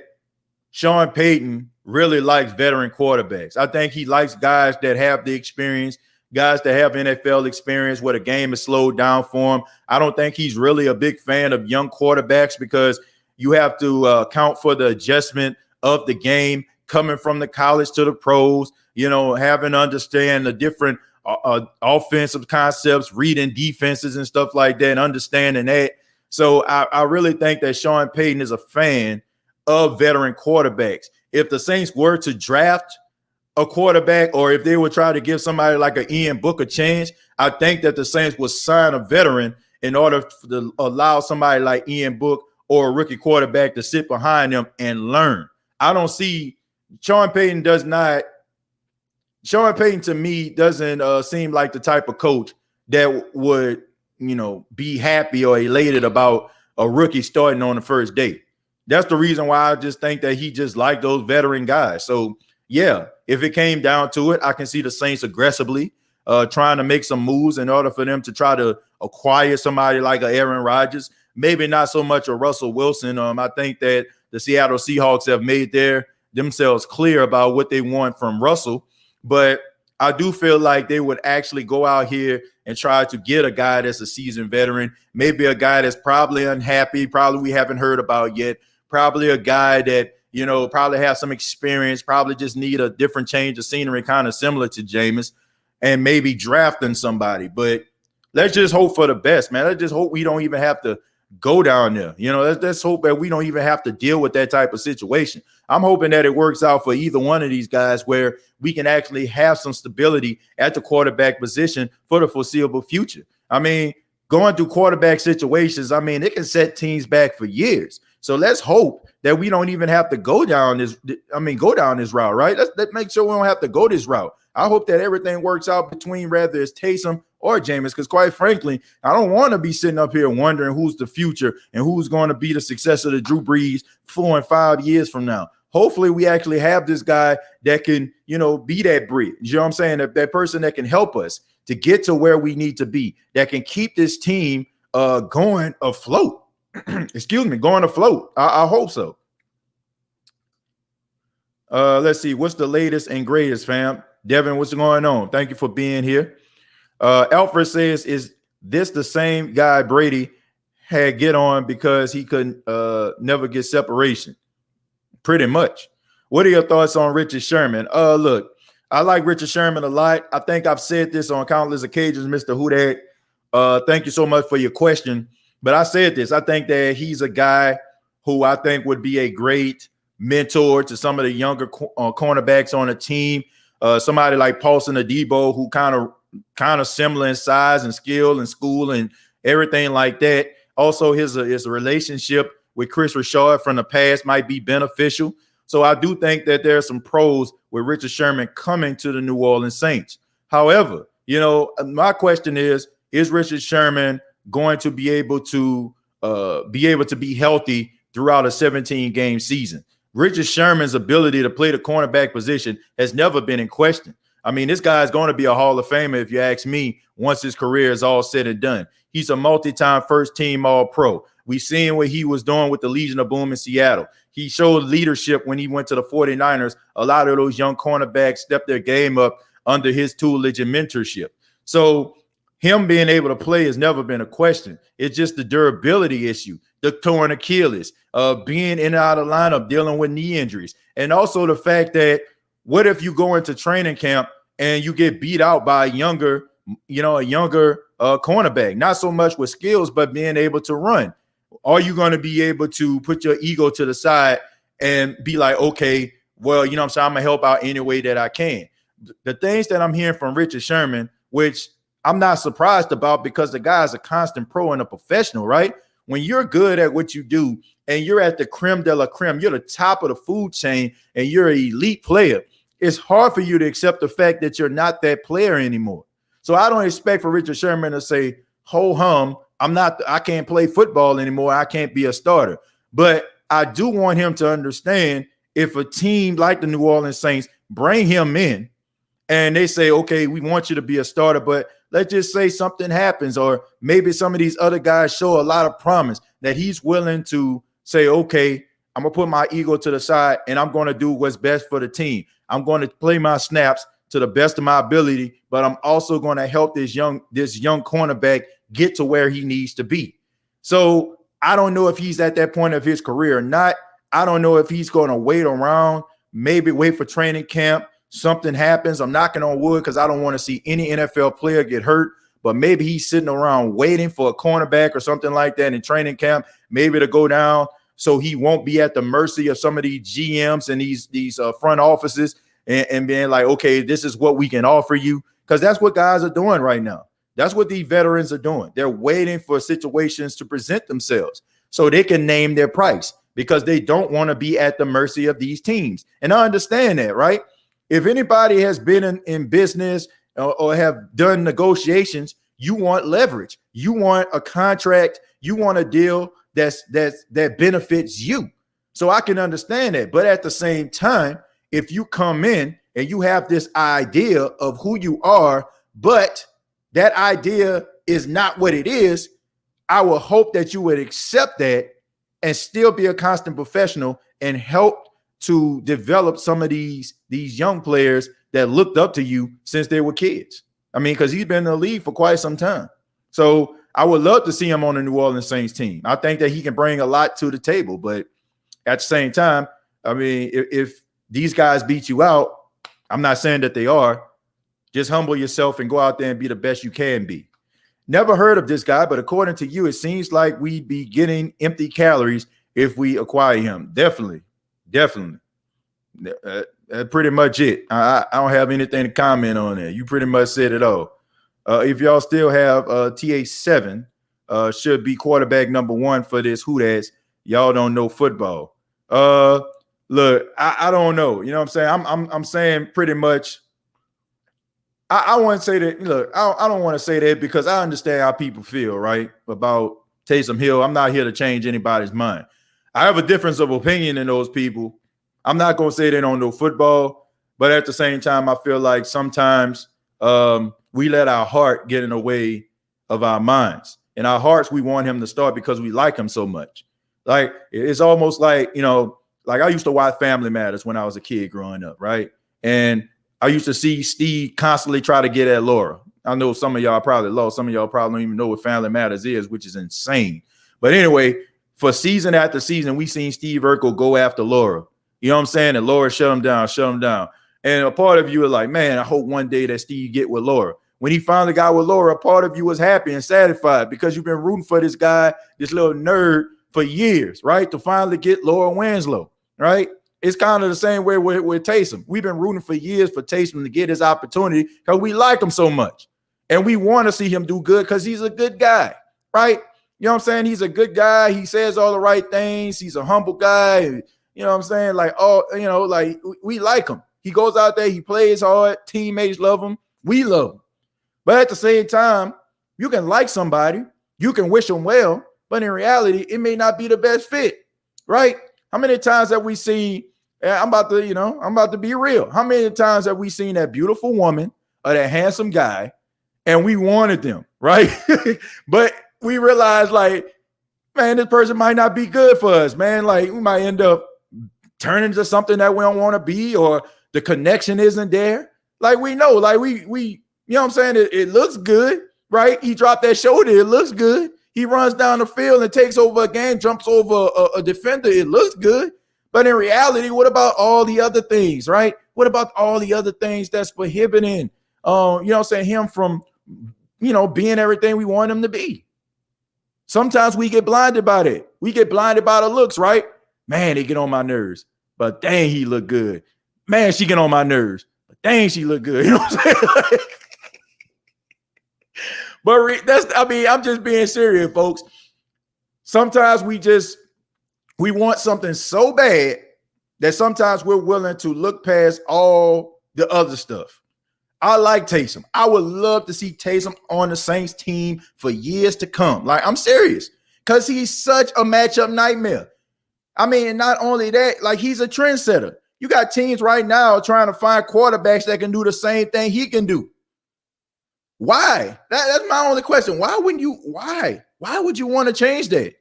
Speaker 1: Sean Payton really likes veteran quarterbacks. I think he likes guys that have the experience, guys that have NFL experience where the game is slowed down for him. I don't think he's really a big fan of young quarterbacks because you have to account for the adjustment of the game coming from the college to the pros, having to understand the different offensive concepts, reading defenses and stuff like that, and understanding that. So I really think that Sean Payton is a fan of veteran quarterbacks. If the Saints were to draft a quarterback, or if they would try to give somebody like an Ian Book a chance, I think that the Saints would sign a veteran in order to allow somebody like Ian Book or a rookie quarterback to sit behind them and learn. I don't see Sean Payton to me doesn't seem like the type of coach that would, be happy or elated about a rookie starting on the first day. That's the reason why I just think that he just liked those veteran guys. So, yeah, if it came down to it, I can see the Saints aggressively trying to make some moves in order for them to try to acquire somebody like a Aaron Rodgers. Maybe not so much a Russell Wilson. I think that the Seattle Seahawks have made themselves clear about what they want from Russell. But I do feel like they would actually go out here and try to get a guy that's a seasoned veteran, maybe a guy that's probably unhappy, probably we haven't heard about yet, probably a guy that, probably have some experience, probably just need a different change of scenery, kind of similar to Jameis, and maybe drafting somebody. But let's just hope for the best, man. Let's just hope we don't even have to go down there. Let's hope that we don't even have to deal with that type of situation. I'm hoping that it works out for either one of these guys where we can actually have some stability at the quarterback position for the foreseeable future. I mean, going through quarterback situations, it can set teams back for years. So let's hope that we don't even have to go down this route, right? Let's make sure we don't have to go this route. I hope that everything works out between whether it's Taysom or Jameis, because quite frankly, I don't want to be sitting up here wondering who's the future and who's going to be the successor to Drew Brees 4 and 5 years from now. Hopefully we actually have this guy that can, be that bridge. You know what I'm saying? That person that can help us to get to where we need to be, that can keep this team going afloat. Going afloat. I hope so. Let's see. What's the latest and greatest, fam? Devin, what's going on? Thank you for being here. Alfred says, is this the same guy Brady had get on because he couldn't never get separation? Pretty much. What are your thoughts on Richard Sherman? Look, I like Richard Sherman a lot. I think I've said this on countless occasions, Mr. Hudak. Thank you so much for your question. But I said this. I think that he's a guy who I think would be a great mentor to some of the younger cornerbacks on the team. Somebody like Paulson Adebo, who kind of similar in size and skill and school and everything like that. Also, his relationship with Chris Richard from the past might be beneficial. So I do think that there are some pros with Richard Sherman coming to the New Orleans Saints. However, my question is Richard Sherman going to be able to be healthy throughout a 17-game season? Richard Sherman's ability to play the cornerback position has never been in question. This guy is going to be a Hall of Famer, if you ask me, once his career is all said and done. He's a multi-time first-team All-Pro. We've seen what he was doing with the Legion of Boom in Seattle. He showed leadership when he went to the 49ers. A lot of those young cornerbacks stepped their game up under his tutelage and mentorship. So him being able to play has never been a question. It's just the durability issue, the torn Achilles, being in and out of lineup, dealing with knee injuries. And also the fact that what if you go into training camp and you get beat out by a younger cornerback, not so much with skills, but being able to run? Are you going to be able to put your ego to the side and be like, okay, well, I'm saying, I'm going to help out any way that I can? The things that I'm hearing from Richard Sherman, which I'm not surprised about because the guy is a constant pro and a professional, right? When you're good at what you do and you're at the creme de la creme, you're the top of the food chain and you're an elite player, it's hard for you to accept the fact that you're not that player anymore. So I don't expect for Richard Sherman to say, ho hum, I can't play football anymore. I can't be a starter. But I do want him to understand if a team like the New Orleans Saints bring him in and they say, okay, we want you to be a starter, but let's just say something happens, or maybe some of these other guys show a lot of promise that he's willing to say, okay, I'm going to put my ego to the side and I'm going to do what's best for the team. I'm going to play my snaps to the best of my ability, but I'm also going to help this young cornerback get to where he needs to be. So I don't know if he's at that point of his career or not. I don't know if he's going to wait around, maybe wait for training camp. Something happens. I'm knocking on wood because I don't want to see any NFL player get hurt, but maybe he's sitting around waiting for a cornerback or something like that in training camp, maybe to go down so he won't be at the mercy of some of these GMs and these front offices and being like, okay, this is what we can offer you, because that's what guys are doing right now. That's what these veterans are doing. They're waiting for situations to present themselves so they can name their price because they don't want to be at the mercy of these teams. And I understand that, right? If anybody has been in business or have done negotiations, you want leverage. You want a contract. You want a deal that benefits you. So I can understand that. But at the same time, if you come in and you have this idea of who you are, but that idea is not what it is, I will hope that you would accept that and still be a constant professional and help to develop some of these young players that looked up to you since they were kids. I mean, because he's been in the league for quite some time. So I would love to see him on the New Orleans Saints team. I think that he can bring a lot to the table. But at the same time, I mean, if these guys beat you out, I'm not saying that they are. Just humble yourself and go out there and be the best you can be. Never heard of this guy, but according to you, it seems like we'd be getting empty calories if we acquire him. Definitely. That's pretty much it. I don't have anything to comment on that. You pretty much said it all. If y'all still have TA7, should be quarterback number 1 for this Who That's. Y'all don't know football. Look, I don't know. You know what I'm saying? I'm saying pretty much. I wouldn't say that. Look, I don't want to say that because I understand how people feel, right, about Taysom Hill. I'm not here to change anybody's mind. I have a difference of opinion in those people. I'm not going to say they don't know football, but at the same time, I feel like sometimes we let our heart get in the way of our minds. In our hearts, we want him to start because we like him so much. Like, it's almost like, you know, like I used to watch Family Matters when I was a kid growing up, right? And I used to see Steve constantly try to get at Laura. I know some of y'all probably lost. Some of y'all probably don't even know what Family Matters is, which is insane. But anyway, for season after season, we seen Steve Urkel go after Laura. You know what I'm saying? And Laura shut him down. And a part of you is like, man, I hope one day that Steve get with Laura. When he finally got with Laura, a part of you was happy and satisfied because you've been rooting for this guy, this little nerd, for years, right? To finally get Laura Winslow, right? It's kind of the same way with Taysom. We've been rooting for years for Taysom to get his opportunity because we like him so much. And we want to see him do good because he's a good guy, right? You know what I'm saying? He's a good guy. He says all the right things. He's a humble guy. You know what I'm saying? Like, oh, you know, like we like him. He goes out there. He plays hard. Teammates love him. We love him. But at the same time, you can like somebody. You can wish them well. But in reality, it may not be the best fit, right? How many times have we seen, I'm about to be real. How many times have we seen that beautiful woman or that handsome guy and we wanted them, right? But we realized, like, man, this person might not be good for us, man. Like, we might end up turning to something that we don't want to be, or the connection isn't there. Like, we know, like, we you know what I'm saying? It looks good, right? He dropped that shoulder. It looks good. He runs down the field and takes over a game, jumps over a defender. It looks good. But in reality, what about all the other things, right? What about all the other things that's prohibiting, you know what I'm saying, him from, you know, being everything we want him to be? Sometimes we get blinded by that. We get blinded by the looks, right? Man, they get on my nerves. But dang, he look good. Man, she get on my nerves. But dang, she look good. You know what I'm saying? But I'm just being serious, folks. Sometimes we want something so bad that sometimes we're willing to look past all the other stuff. I like Taysom. I would love to see Taysom on the Saints team for years to come. Like, I'm serious, because he's such a matchup nightmare. I mean, not only that, like, he's a trendsetter. You got teams right now trying to find quarterbacks that can do the same thing he can do. Why? That's my only question. Why would you want to change that?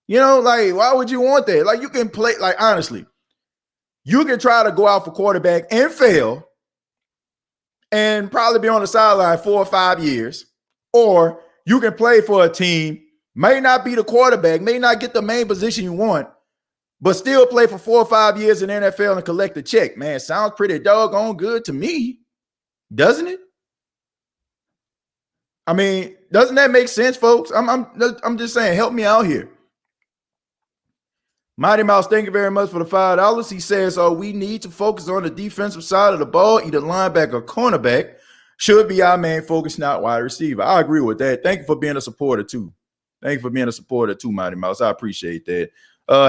Speaker 1: You know, like, why would you want that? Like, you can play, like, honestly, you can try to go out for quarterback and fail, and probably be on the sideline 4 or 5 years, or you can play for a team, may not be the quarterback, may not get the main position you want, but still play for 4 or 5 years in the NFL and collect a check. Man, sounds pretty doggone good to me, doesn't it? I mean, doesn't that make sense, folks? I'm just saying, help me out here. Mighty Mouse, thank you very much for the $5. He says, we need to focus on the defensive side of the ball, either linebacker or cornerback. Should be our main focus, not wide receiver. I agree with that. Thank you for being a supporter, too. Thank you for being a supporter, too, Mighty Mouse. I appreciate that.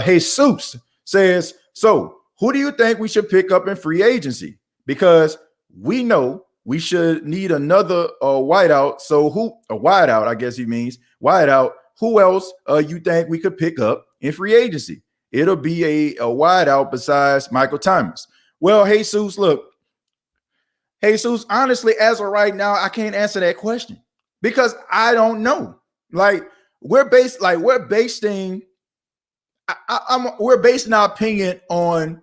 Speaker 1: Jesus says, so who do you think we should pick up in free agency? Because we know we should need another wideout. So a wideout, I guess he means wideout. Who else you think we could pick up in free agency? It'll be a wideout besides Michael Thomas. Well, Jesus, look, Jesus, honestly, as of right now, I can't answer that question because I don't know. We're basing our opinion on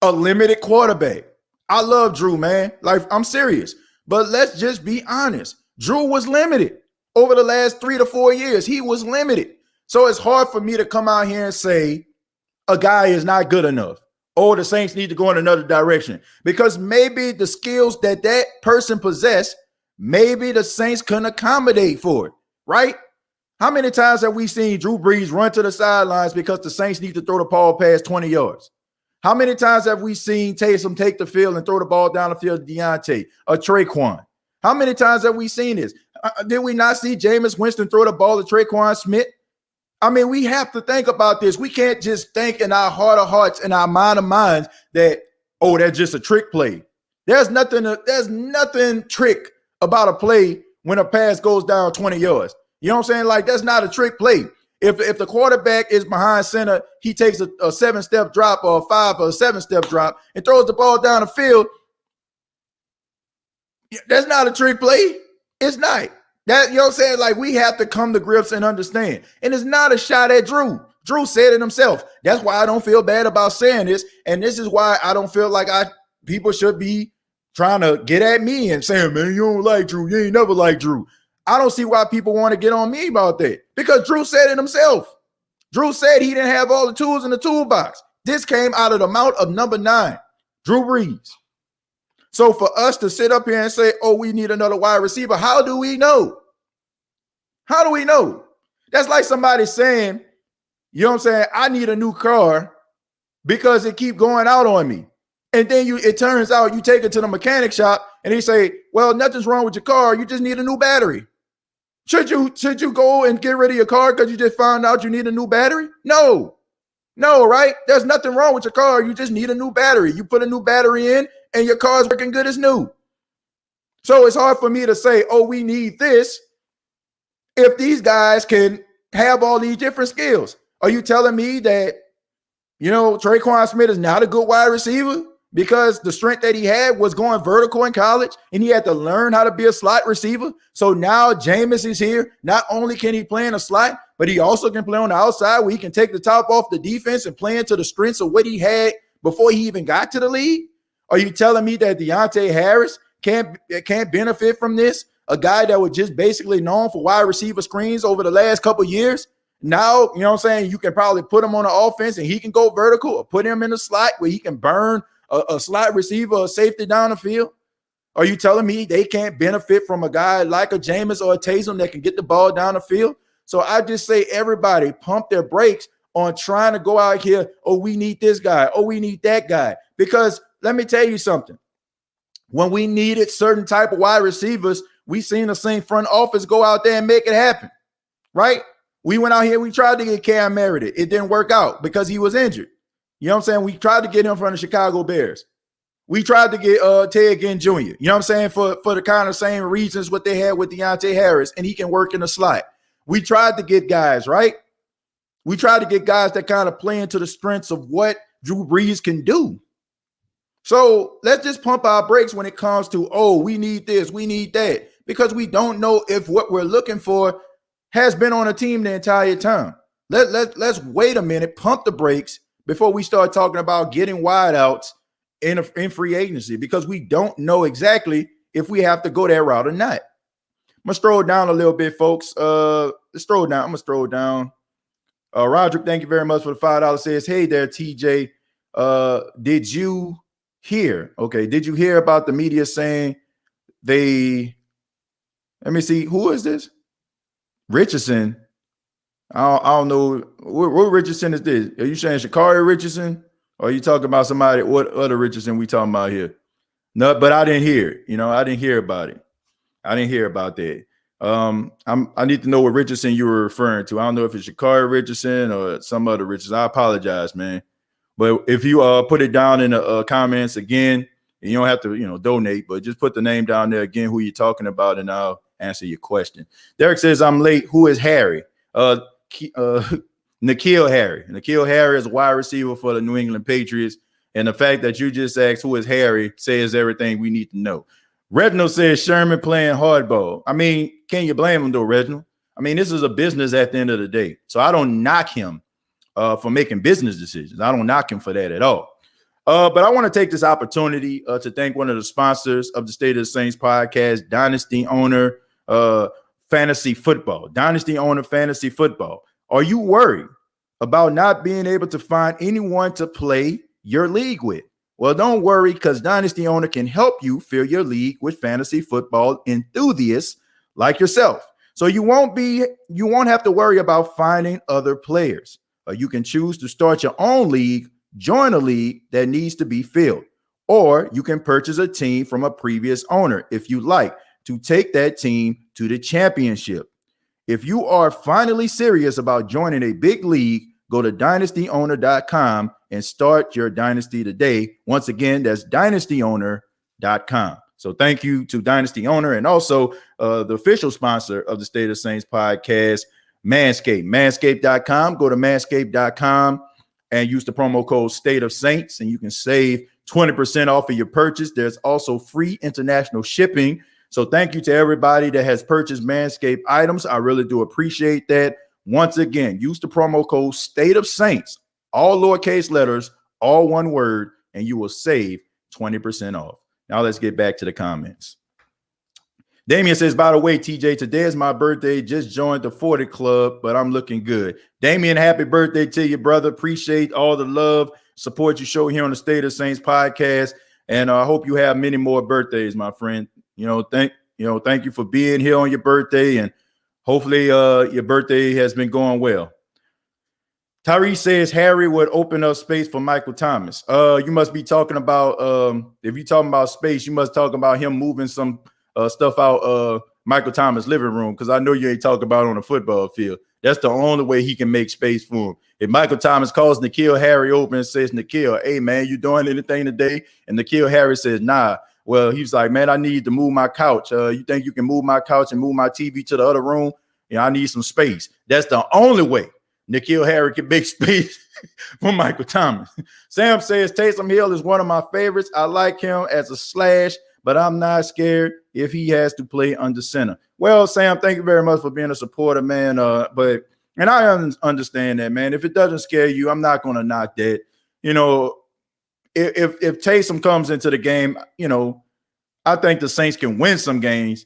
Speaker 1: a limited quarterback. I love Drew, man. I'm serious. But let's just be honest. Drew was limited over the last 3 to 4 years. He was limited. So it's hard for me to come out here and say a guy is not good enough or the Saints need to go in another direction because maybe the skills that person possessed, maybe the Saints couldn't accommodate for it, right? How many times have we seen Drew Brees run to the sidelines because the Saints need to throw the ball past 20 yards? How many times have we seen Taysom take the field and throw the ball down the field to Deontay or Tre'Quan? How many times have we seen this? Did we not see Jameis Winston throw the ball to Tre'Quan Smith? I mean, we have to think about this. We can't just think in our heart of hearts and our mind of minds that, that's just a trick play. There's nothing trick about a play when a pass goes down 20 yards. You know what I'm saying? That's not a trick play. If the quarterback is behind center, he takes a 7-step drop or a 5 or a 7-step drop and throws the ball down the field. That's not a trick play. It's not. That, you know what I'm saying? We have to come to grips and understand. And it's not a shot at Drew. Drew said it himself. That's why I don't feel bad about saying this. And this is why I don't feel like people should be trying to get at me and saying, man, you don't like Drew. You ain't never liked Drew. I don't see why people want to get on me about that because Drew said it himself. Drew said he didn't have all the tools in the toolbox. This came out of the mouth of number 9, Drew Brees. So for us to sit up here and say, we need another wide receiver, how do we know? How do we know? That's like somebody saying, you know what I'm saying, I need a new car because it keep going out on me. And then it turns out you take it to the mechanic shop and they say, well, nothing's wrong with your car. You just need a new battery. Should you go and get rid of your car because you just found out you need a new battery? No, right? There's nothing wrong with your car. You just need a new battery. You put a new battery in and your car's working good as new. So it's hard for me to say, we need this if these guys can have all these different skills. Are you telling me that, Tre'Quan Smith is not a good wide receiver because the strength that he had was going vertical in college and he had to learn how to be a slot receiver? So now Jameis is here. Not only can he play in a slot, but he also can play on the outside where he can take the top off the defense and play into the strengths of what he had before he even got to the league. Are you telling me that Deontay Harris can't benefit from this? A guy that was just basically known for wide receiver screens over the last couple of years. Now, you know what I'm saying, you can probably put him on the offense and he can go vertical or put him in the slot where he can burn a slot receiver or safety down the field. Are you telling me they can't benefit from a guy like a Jameis or a Taysom that can get the ball down the field? So I just say everybody pump their brakes on trying to go out here, we need this guy, we need that guy. Because let me tell you something. When we needed certain type of wide receivers, we seen the same front office go out there and make it happen, right? We went out here, we tried to get Cam Meredith. It didn't work out because he was injured. You know what I'm saying? We tried to get him from the Chicago Bears. We tried to get Ted Ginn Jr., you know what I'm saying, for the kind of same reasons what they had with Deontay Harris, and he can work in the slot. We tried to get guys, right? We tried to get guys that kind of play into the strengths of what Drew Brees can do. So let's just pump our brakes when it comes to, we need this, we need that, because we don't know if what we're looking for has been on a team the entire time. Let's wait a minute, pump the brakes before we start talking about getting wideouts in free agency, because we don't know exactly if we have to go that route or not. I'm gonna stroll down a little bit, folks. Let's stroll down. I'm gonna stroll down. Roderick, thank you very much for the $5. Says, hey there, TJ. Did you hear? Okay, did you hear about the media saying they? Let me see. Who is this? Richardson. I don't know. What Richardson is this? Are you saying Shakari Richardson? Or are you talking about somebody? What other Richardson we talking about here? No, but I didn't hear it. I didn't hear about it. I didn't hear about that. I need to know what Richardson you were referring to. I don't know if it's Shakari Richardson or some other Richardson. I apologize, man. But if you put it down in the comments again, and you don't have to, donate, but just put the name down there again, who you're talking about, and I'll answer your question. Derek says, I'm late. Who is Harry? N'Keal Harry. N'Keal Harry is a wide receiver for the New England Patriots. And the fact that you just asked who is Harry says everything we need to know. Reginald says Sherman playing hardball. I mean, can you blame him though, Reginald? I mean, this is a business at the end of the day. So I don't knock him for making business decisions. I don't knock him for that at all. But I want to take this opportunity to thank one of the sponsors of the State of the Saints podcast, Dynasty Owner Fantasy Football. Dynasty Owner Fantasy Football. Are you worried about not being able to find anyone to play your league with? Well, don't worry, because Dynasty Owner can help you fill your league with fantasy football enthusiasts like yourself. So you won't have to worry about finding other players. You can choose to start your own league, join a league that needs to be filled, or you can purchase a team from a previous owner if you like to take that team to the championship. If you are finally serious about joining a big league, go to dynastyowner.com and start your dynasty today. Once again, that's dynastyowner.com. So thank you to Dynasty Owner and also the official sponsor of the State of Saints podcast, Manscaped. Manscaped.com. Go to manscaped.com and use the promo code State of Saints, and you can save 20% off of your purchase. There's also free international shipping. So thank you to everybody that has purchased Manscaped items. I really do appreciate that. Once again, use the promo code State of Saints, all lowercase letters, all one word, and you will save 20% off. Now let's get back to the comments. Damian says, by the way, TJ, today is my birthday. Just joined the 40 club, but I'm looking good. Damian, happy birthday to you, brother. Appreciate all the love, support you show here on the State of Saints podcast. And I hope you have many more birthdays, my friend. Thank you for being here on your birthday, and hopefully your birthday has been going well. Tyree says Harry would open up space for Michael Thomas. You must be talking about if you're talking about space, you must talk about him moving some stuff out Michael Thomas' living room, because I know you ain't talking about on the football field. That's the only way he can make space for him. If Michael Thomas calls N'Keal Harry open and says, N'Keal, hey man, you doing anything today? And N'Keal Harry says, nah. Well, he's like, man, I need to move my couch. You think you can move my couch and move my TV to the other room? I need some space. That's the only way N'Keal Harry can make space for Michael Thomas. Sam says Taysom Hill is one of my favorites. I like him as a slash, but I'm not scared if he has to play under center. Well, Sam, thank you very much for being a supporter, man. And I understand that, man. If it doesn't scare you, I'm not going to knock that. If Taysom comes into the game, I think the Saints can win some games.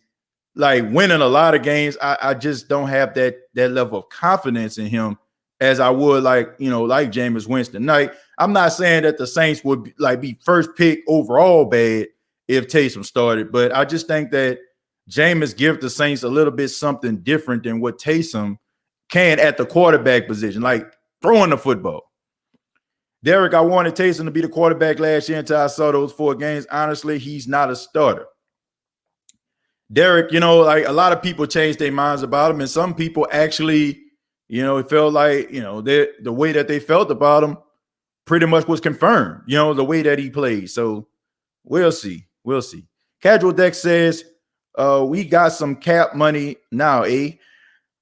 Speaker 1: Like winning a lot of games, I just don't have that level of confidence in him as I would like Jameis Winston. Like, I'm not saying that the Saints would be first pick overall bad if Taysom started, but I just think that Jameis gives the Saints a little bit something different than what Taysom can at the quarterback position, like throwing the football. Derek, I wanted Taysom to be the quarterback last year until I saw those 4 games. Honestly, he's not a starter. Derek, a lot of people changed their minds about him, and some people actually, it felt like, the way that they felt about him pretty much was confirmed, the way that he played. So we'll see. We'll see. Casual Deck says, we got some cap money now, eh?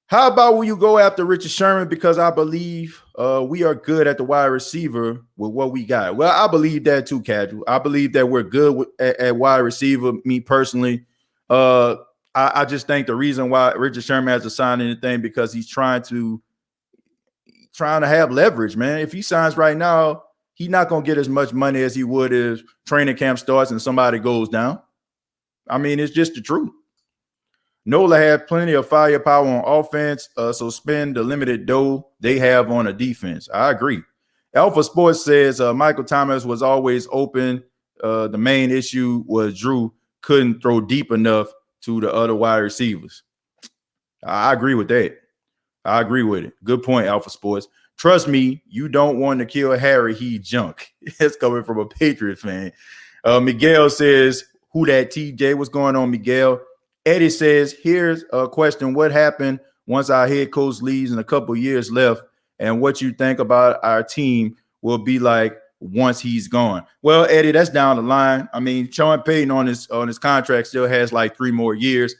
Speaker 1: How about when you go after Richard Sherman? Because I believe we are good at the wide receiver with what we got. Well, I believe that too, Casual. I believe that we're good at wide receiver, me personally. I just think the reason why Richard Sherman hasn't signed anything because he's trying to have leverage, man. If he signs right now, he's not going to get as much money as he would if training camp starts and somebody goes down. I mean, it's just the truth. Nola had plenty of firepower on offense, so spend the limited dough they have on a defense. I agree. Alpha Sports says Michael Thomas was always open. The main issue was Drew couldn't throw deep enough to the other wide receivers. I agree with that. I agree with it. Good point, Alpha Sports. Trust me, you don't want N'Keal Harry. He junk. It's coming from a Patriots fan. Miguel says, who that TJ? What's going on, Miguel? Eddie says, here's a question. What happened once our head coach leaves and a couple years left, and what you think about our team will be like once he's gone? Well, Eddie, that's down the line. I mean, Sean Payton on his contract still has like 3 more years.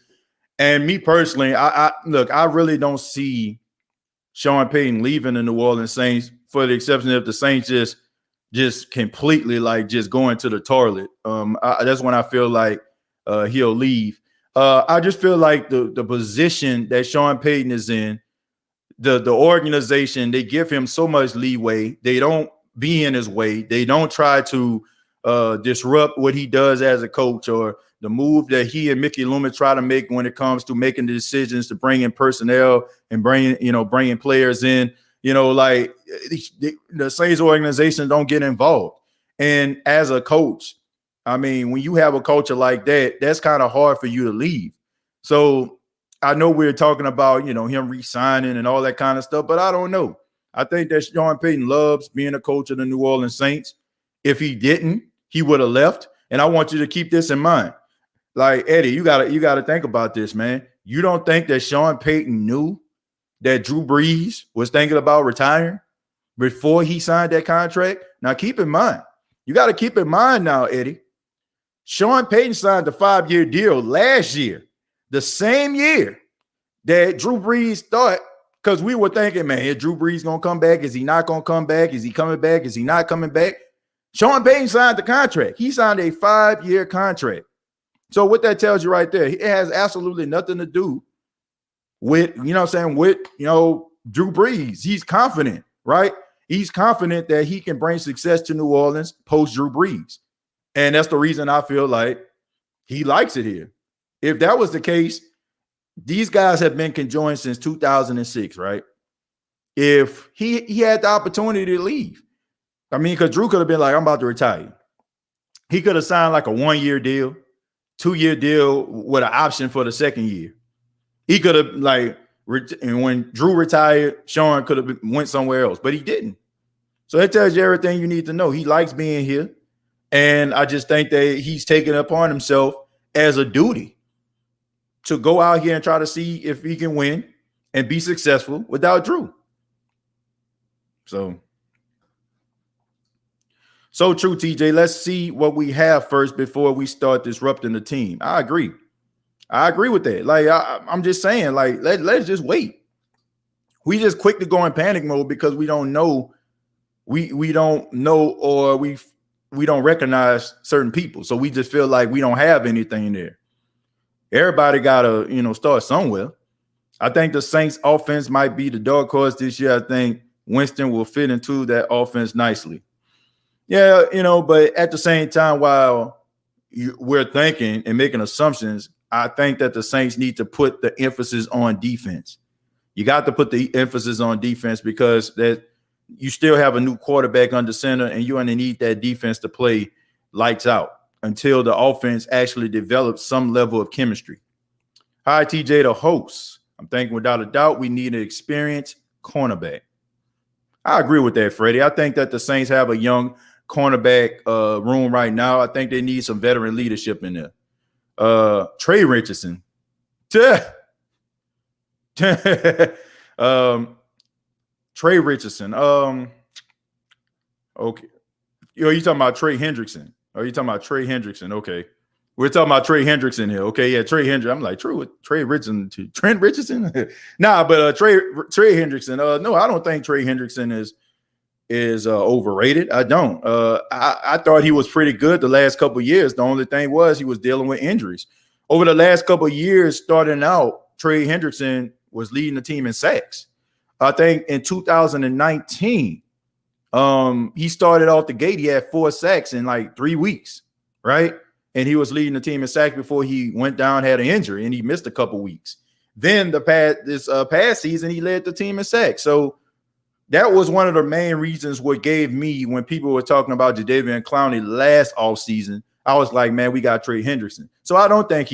Speaker 1: And me personally, I really don't see Sean Payton leaving the New Orleans Saints, for the exception of the Saints just completely like just going to the toilet. That's when I feel like he'll leave. I just feel like the position that Sean Payton is in, the organization, they give him so much leeway. They don't be in his way. They don't try to disrupt what he does as a coach, or the move that he and Mickey Loomis try to make when it comes to making the decisions to bring in personnel and bringing players in. Like the Saints organization don't get involved. And as a coach, I mean, when you have a culture like that, that's kind of hard for you to leave. So I know we're talking about, him re-signing and all that kind of stuff, but I don't know. I think that Sean Payton loves being a coach of the New Orleans Saints. If he didn't, he would have left. And I want you to keep this in mind. Like, Eddie, you gotta think about this, man. You don't think that Sean Payton knew that Drew Brees was thinking about retiring before he signed that contract? Now, keep in mind, you got to keep in mind now, Eddie, Sean Payton signed a 5-year deal last year, the same year that Drew Brees thought, because we were thinking, man, is Drew Brees going to come back? Is he not going to come back? Is he coming back? Is he not coming back? Sean Payton signed the contract. He signed a 5-year contract. So what that tells you right there, it has absolutely nothing to do with, Drew Brees. He's confident, right? He's confident that he can bring success to New Orleans post Drew Brees. And that's the reason I feel like he likes it here. If that was the case, these guys have been conjoined since 2006, right? If he had the opportunity to leave, I mean, because Drew could have been like, I'm about to retire. He could have signed like a 1-year deal, 2-year deal with an option for the 2nd year. He could have and when Drew retired, Sean could have went somewhere else, but he didn't. So that tells you everything you need to know. He likes being here. And I just think that he's taken it upon himself as a duty to go out here and try to see if he can win and be successful without Drew. So true, TJ. Let's see what we have first before we start disrupting the team. I agree with that. Like, I'm just saying, like, let's just wait. We just quick to go in panic mode because we don't know. We don't know, or we don't recognize certain people. So we just feel like we don't have anything there. Everybody got to, start somewhere. I think the Saints offense might be the dark horse this year. I think Winston will fit into that offense nicely. Yeah, but at the same time, while we're thinking and making assumptions, I think that the Saints need to put the emphasis on defense. You got to put the emphasis on defense because that you still have a new quarterback under center, and you're going to need that defense to play lights out until the offense actually develops some level of chemistry. Hi, TJ, the host. I'm thinking without a doubt we need an experienced cornerback. I agree with that, Freddie. I think that the Saints have a young cornerback room right now. I think they need some veteran leadership in there. Trey Richardson. Trey Richardson. Okay. You talking about Trey Hendrickson? Are you talking about Trey Hendrickson? Okay. We're talking about Trey Hendrickson here. Okay, yeah, Trey Hendrickson. I'm like, Trey Richardson. Trent Richardson? Nah, but Trey Hendrickson. No, I don't think Trey Hendrickson is overrated. I don't. I thought he was pretty good the last couple of years. The only thing was he was dealing with injuries. Over the last couple of years, starting out, Trey Hendrickson was leading the team in sacks. I think in 2019, he started off the gate. He had 4 sacks in like 3 weeks, right? and he was leading the team in sacks before he went down, had an injury, and he missed a couple weeks. Then this past season, he led the team in sacks. So that was one of the main reasons what gave me, when people were talking about Jadeveon Clowney last offseason, I was like, man, we got Trey Hendrickson. So I don't think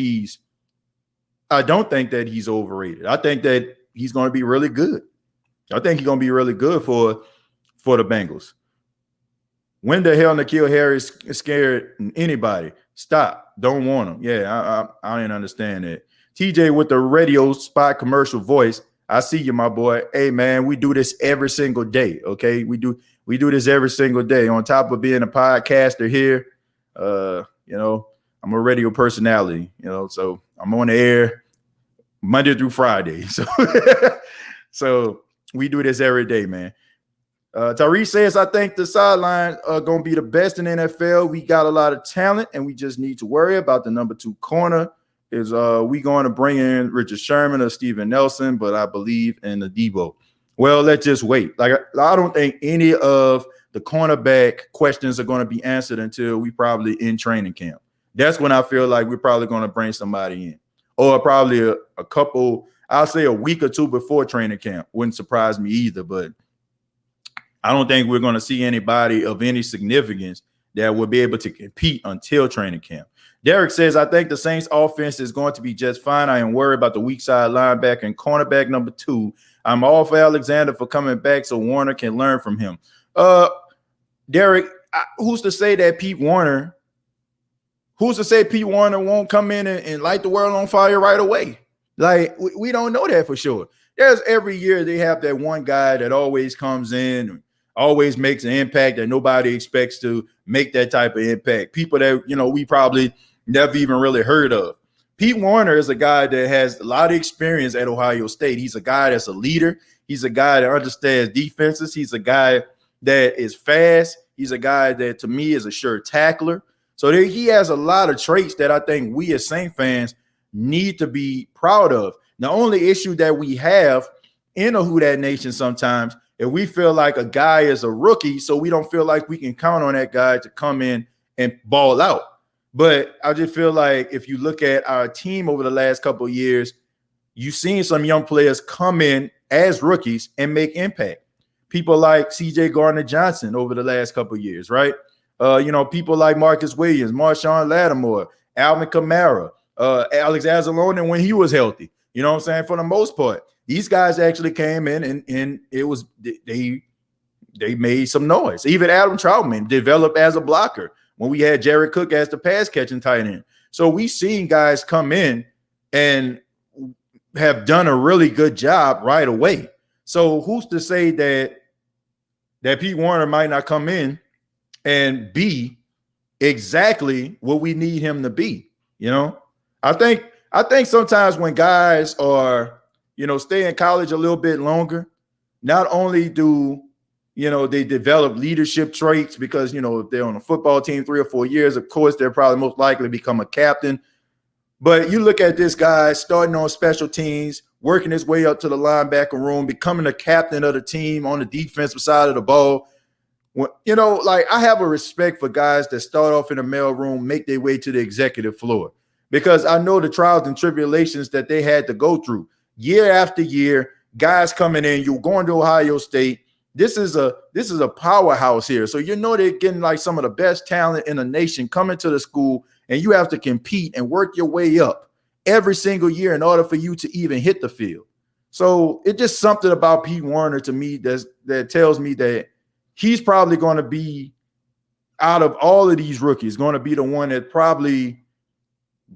Speaker 1: that he's overrated. I think that he's going to be really good. I think he's going to be really good for the Bengals. When the hell N'Keal Harry is scared anybody? Stop. Don't want him. Yeah, I didn't understand that. TJ with the radio spot commercial voice. I see you, my boy. Hey, man, we do this every single day, okay? We do this every single day. On top of being a podcaster here, I'm a radio personality, so I'm on the air Monday through Friday. So we do this every day, man. Tyree says, I think the sideline are going to be the best in the NFL. We got a lot of talent, and we just need to worry about the number 2 corner. Is we going to bring in Richard Sherman or Steven Nelson, but I believe in the Debo. Well, let's just wait. Like, I don't think any of the cornerback questions are going to be answered until we probably in training camp. That's when I feel like we're probably going to bring somebody in, or probably a couple, I'll say a week or two before training camp. Wouldn't surprise me either, but I don't think we're going to see anybody of any significance that will be able to compete until training camp. Derek says, I think the Saints offense is going to be just fine. I am worried about the weak side linebacker and cornerback number 2. I'm all for Alexander for coming back so Warner can learn from him. Derek, who's to say Pete Warner won't come in and light the world on fire right away? Like, we don't know that for sure. There's every year they have that one guy that always comes in, always makes an impact that nobody expects to make that type of impact. People that, we probably never even really heard of. Pete Warner is a guy that has a lot of experience at Ohio State. He's a guy that's a leader. He's a guy that understands defenses. He's a guy that is fast. He's a guy that, to me, is a sure tackler. So he has a lot of traits that I think we as Saint fans need to be proud of. The only issue that we have in a Who Dat Nation sometimes, if we feel like a guy is a rookie, so we don't feel like we can count on that guy to come in and ball out. But I just feel like if you look at our team over the last couple of years, you've seen some young players come in as rookies and make impact. People like CJ Gardner-Johnson over the last couple of years, right? People like Marcus Williams, Marshawn Lattimore, Alvin Kamara, Alex Anzalone when he was healthy. You know what I'm saying? For the most part, these guys actually came in and it was they made some noise. Even Adam Troutman developed as a blocker when we had Jared Cook as the pass catching tight end. So we've seen guys come in and have done a really good job right away. So who's to say that Pete Warner might not come in and be exactly what we need him to be? I think sometimes when guys are, stay in college a little bit longer, not only do, they develop leadership traits because, if they're on a football team 3 or 4 years, of course, they're probably most likely to become a captain. But you look at this guy starting on special teams, working his way up to the linebacker room, becoming a captain of the team on the defensive side of the ball. I have a respect for guys that start off in the mail room, make their way to the executive floor, because I know the trials and tribulations that they had to go through year after year. Guys coming in, you're going to Ohio State. This is a powerhouse here. So they're getting like some of the best talent in the nation coming to the school, and you have to compete and work your way up every single year in order for you to even hit the field. So it's just something about Pete Warner to me that tells me that he's probably going to be, out of all of these rookies, going to be the one that probably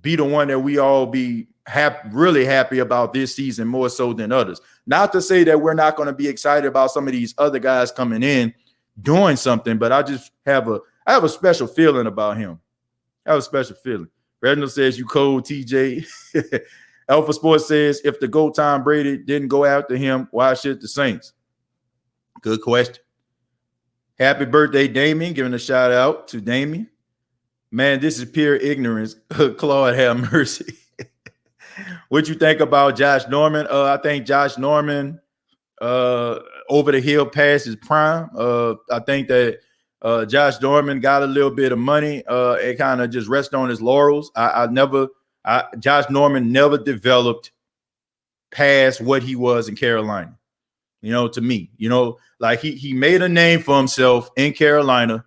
Speaker 1: be the one that we all be really happy about this season more so than others. Not to say that we're not going to be excited about some of these other guys coming in doing something, but I just have a special feeling about him. I have a special feeling. Reginald says, you cold, TJ. Alpha Sports says, if the GOAT Tom Brady didn't go after him, why should the Saints? Good question. Happy birthday, Damien. Giving a shout out to Damien. Man, this is pure ignorance. Claude, have mercy. What you think about Josh Norman? I think Josh Norman over the hill past his prime. I think that Josh Norman got a little bit of money and kind of just rest on his laurels. Josh Norman never developed past what he was in Carolina. To me, like he made a name for himself in Carolina,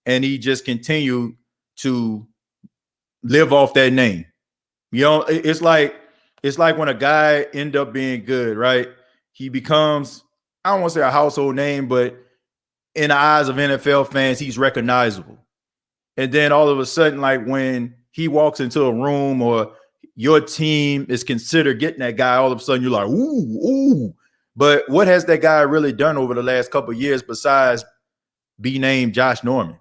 Speaker 1: and he just continued to live off that name. It's like when a guy end up being good, right? He becomes, I don't want to say a household name, but in the eyes of NFL fans, he's recognizable. And then all of a sudden, like when he walks into a room or your team is considered getting that guy, all of a sudden you're like, ooh. But what has that guy really done over the last couple of years besides be named Josh Norman?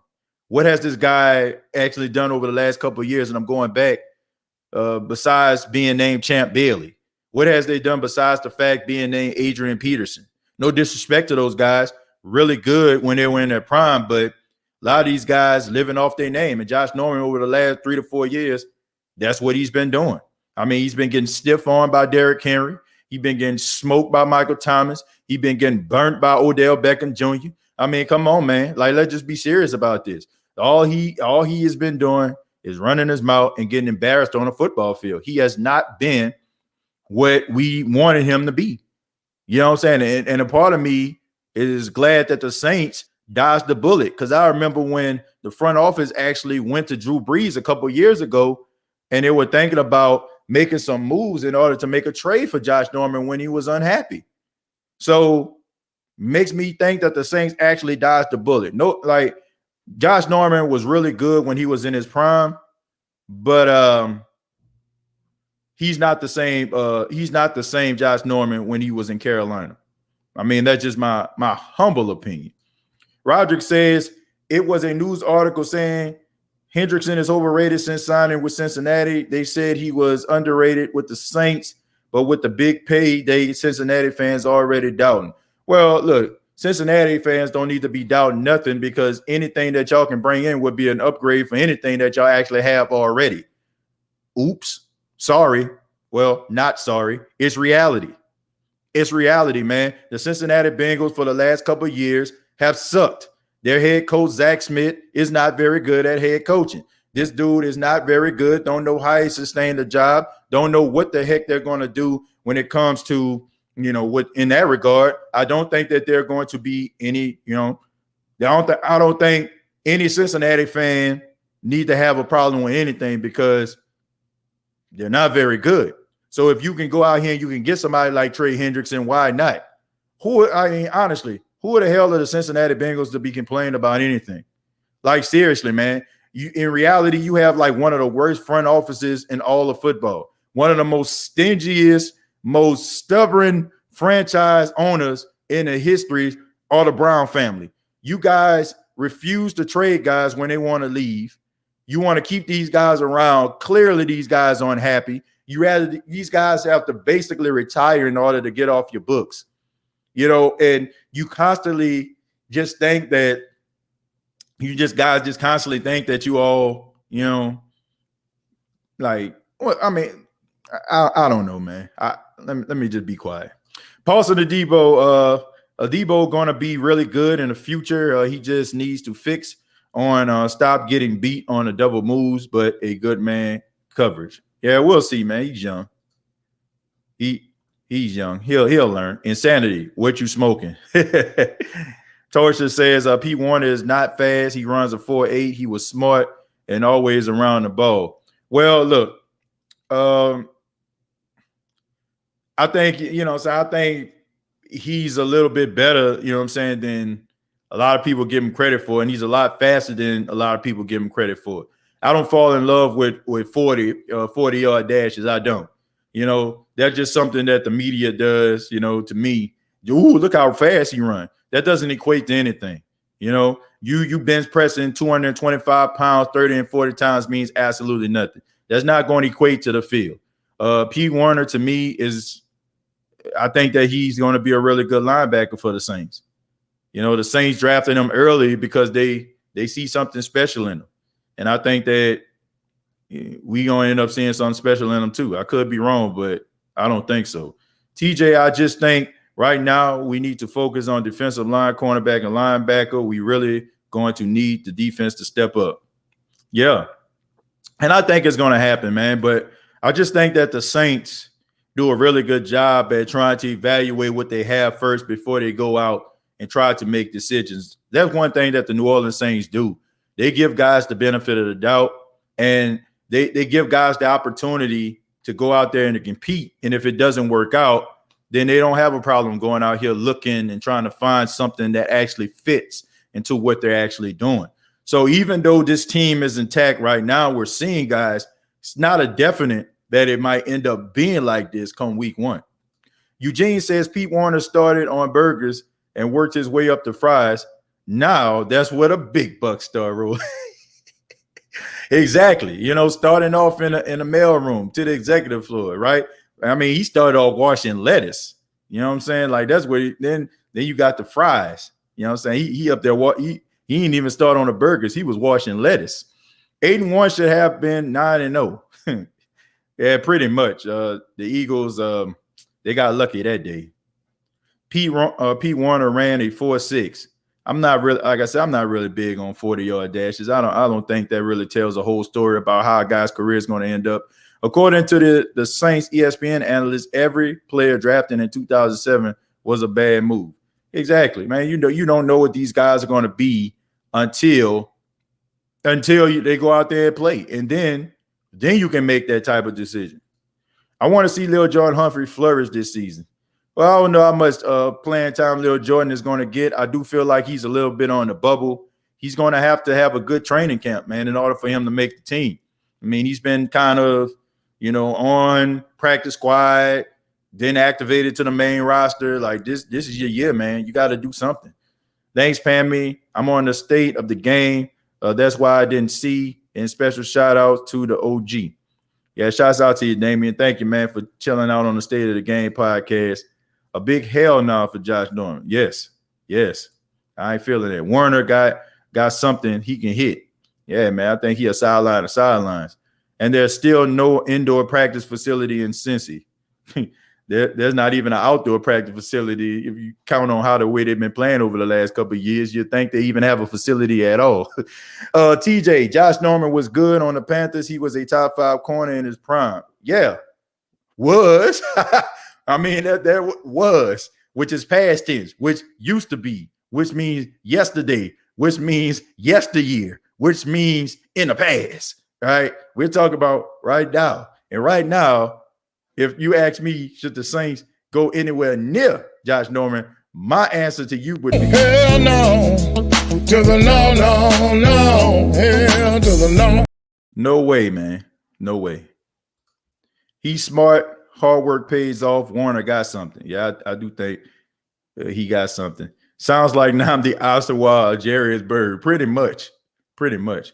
Speaker 1: What has this guy actually done over the last couple of years? And I'm going back besides being named Champ Bailey. What has they done besides the fact being named Adrian Peterson? No disrespect to those guys. Really good when they were in their prime, but a lot of these guys living off their name. And Josh Norman over the last 3 to 4 years, that's what he's been doing. I mean, he's been getting stiff-armed by Derrick Henry. He's been getting smoked by Michael Thomas. He's been getting burnt by Odell Beckham Jr. I mean, come on, man. Like, let's just be serious about this. All he has been doing is running his mouth and getting embarrassed on a football field. He has not been what we wanted him to be. You know what I'm saying? And a part of me is glad that the Saints dodged the bullet, because I remember when the front office actually went to Drew Brees a couple of years ago, and they were thinking about making some moves in order to make a trade for Josh Norman when he was unhappy. So makes me think that the Saints actually dodged the bullet. No, like Josh Norman was really good when he was in his prime, but he's not the same. He's not the same Josh Norman when he was in Carolina. I mean, that's just my humble opinion. Roderick says it was a news article saying Hendrickson is overrated since signing with Cincinnati. They said he was underrated with the Saints, but with the big payday, Cincinnati fans already doubting. Well, look, Cincinnati fans don't need to be doubting nothing, because anything that y'all can bring in would be an upgrade for anything that y'all actually have already. Oops. Sorry. Well, not sorry. It's reality. It's reality, man. The Cincinnati Bengals for the last couple of years have sucked. Their head coach, Zach Smith, is not very good at head coaching. This dude is not very good. Don't know how he sustained the job. Don't know what the heck they're going to do when it comes to, what in that regard. I don't think that they're going to be any, I don't think any Cincinnati fan need to have a problem with anything, because they're not very good. So if you can go out here and you can get somebody like Trey Hendrickson, why not? Honestly, who the hell are the Cincinnati Bengals to be complaining about anything? Like, seriously, man. In reality, you have like one of the worst front offices in all of football. One of the most stingiest, most stubborn franchise owners in the history are the Brown family. You guys refuse to trade guys when they want to leave. You want to keep these guys around. Clearly, these guys aren't happy. These guys have to basically retire in order to get off your books. And you constantly just think that guys just constantly think that you all, like, well, I mean, I don't know, man. Let me just be quiet. Paulson Adebo going to be really good in the future. He just needs to fix on stop getting beat on the double moves, but a good man coverage. Yeah, we'll see, man. He's young. He's young. He'll learn. Insanity. What you smoking? Torsia says Pete Warner is not fast. He runs a 4.8. He was smart and always around the ball. Well, look, I think, I think he's a little bit better, than a lot of people give him credit for, and he's a lot faster than a lot of people give him credit for. I don't fall in love with 40-yard dashes. I don't. That's just something that the media does, to me. Ooh, look how fast he runs. That doesn't equate to anything. You bench pressing 225 pounds 30 and 40 times means absolutely nothing. That's not going to equate to the field. Pete Warner, to me, I think that he's going to be a really good linebacker for the Saints. The Saints drafted him early because they see something special in him. And I think that we going to end up seeing something special in him too. I could be wrong, but I don't think so. TJ, I just think right now we need to focus on defensive line, cornerback, and linebacker. We really going to need the defense to step up. Yeah. And I think it's going to happen, man. But I just think that the Saints do a really good job at trying to evaluate what they have first before they go out and try to make decisions. That's one thing that the New Orleans Saints do. They give guys the benefit of the doubt, and they give guys the opportunity to go out there and to compete. And if it doesn't work out, then they don't have a problem going out here looking and trying to find something that actually fits into what they're actually doing. So even though this team is intact right now, we're seeing guys, it's not a definite that it might end up being like this come week 1. Eugene says Pete Warner started on burgers and worked his way up to fries. Now that's what a big buck star rule. Exactly. Starting off in a mailroom to the executive floor, right? I mean, he started off washing lettuce. You know what I'm saying? Like that's where then you got the fries. You know what I'm saying? He up there. He didn't even start on the burgers. He was washing lettuce. 8-1 should have been 9-0. Yeah, pretty much. The Eagles, they got lucky that day. Pete Warner ran a 4.6. I'm not really, like I said, I'm not really big on 40-yard dashes. I don't think that really tells a whole story about how a guy's career is going to end up. According to the Saints ESPN analyst, every player drafted in 2007 was a bad move. Exactly, man. You don't know what these guys are going to be until they go out there and play, and then you can make that type of decision. I want to see Lil Jordan Humphrey flourish this season. Well, I don't know how much playing time Lil Jordan is going to get. I do feel like he's a little bit on the bubble. He's going to have a good training camp, man, in order for him to make the team. I mean, he's been kind of, on practice squad, then activated to the main roster. Like this is your year, man. You got to do something. Thanks, Pammy. I'm on the state of the game. That's why I didn't see. And special shout out to the OG. Yeah, shouts out to you, Damian. Thank you, man, for chilling out on the State of the Game podcast. A big hell no for Josh Norman. Yes. I ain't feeling it. Warner got something he can hit. Yeah, man. I think he a sideline of sidelines. And there's still no indoor practice facility in Cincy. There's not even an outdoor practice facility. If you count on the way they've been playing over the last couple of years, you'd think they even have a facility at all. TJ, Josh Norman was good on the Panthers. He was a top 5 corner in his prime. Yeah, was. I mean, that was, which is past tense, which used to be, which means yesterday, which means yesteryear, which means in the past, right? We're talking about right now. And right now, if you ask me, should the Saints go anywhere near Josh Norman, my answer to you would be
Speaker 2: hell no. To the no. Hell to the no.
Speaker 1: No way, man. No way. He's smart. Hard work pays off. Warner got something. Yeah, I do think he got something. Sounds like Nnamdi Asomugha, Jarius Bird. Pretty much.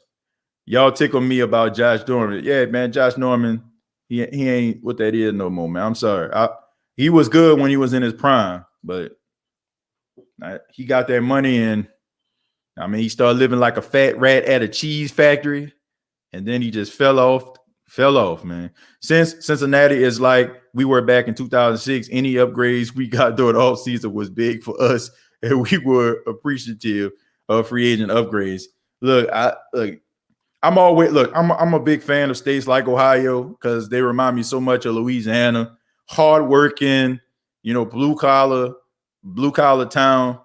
Speaker 1: Y'all tickle me about Josh Norman. Yeah, man, Josh Norman, he ain't what that is no more, man. I'm sorry. He was good when he was in his prime, but he got that money, and I mean, he started living like a fat rat at a cheese factory, and then he just fell off, man. Since Cincinnati is like we were back in 2006, any upgrades we got during the offseason was big for us, and we were appreciative of free agent upgrades. I'm a big fan of states like Ohio because they remind me so much of Louisiana. Hardworking, blue collar town.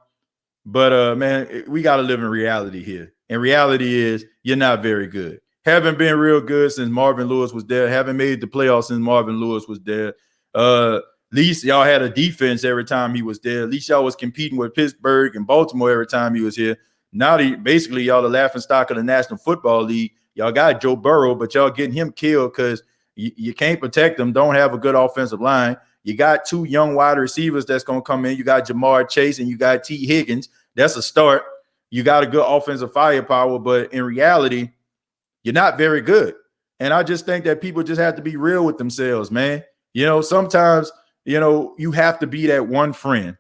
Speaker 1: But man, we got to live in reality here. And reality is you're not very good. Haven't been real good since Marvin Lewis was there. Haven't made the playoffs since Marvin Lewis was there. At least y'all had a defense every time he was there. At least y'all was competing with Pittsburgh and Baltimore every time he was here. Now, basically, y'all the laughingstock of the National Football League. Y'all got Joe Burrow, but y'all getting him killed because you can't protect them, don't have a good offensive line. You got 2 young wide receivers that's going to come in. You got Jamar Chase and you got T. Higgins. That's a start. You got a good offensive firepower, but in reality, you're not very good. And I just think that people just have to be real with themselves, man. Sometimes, you have to be that one friend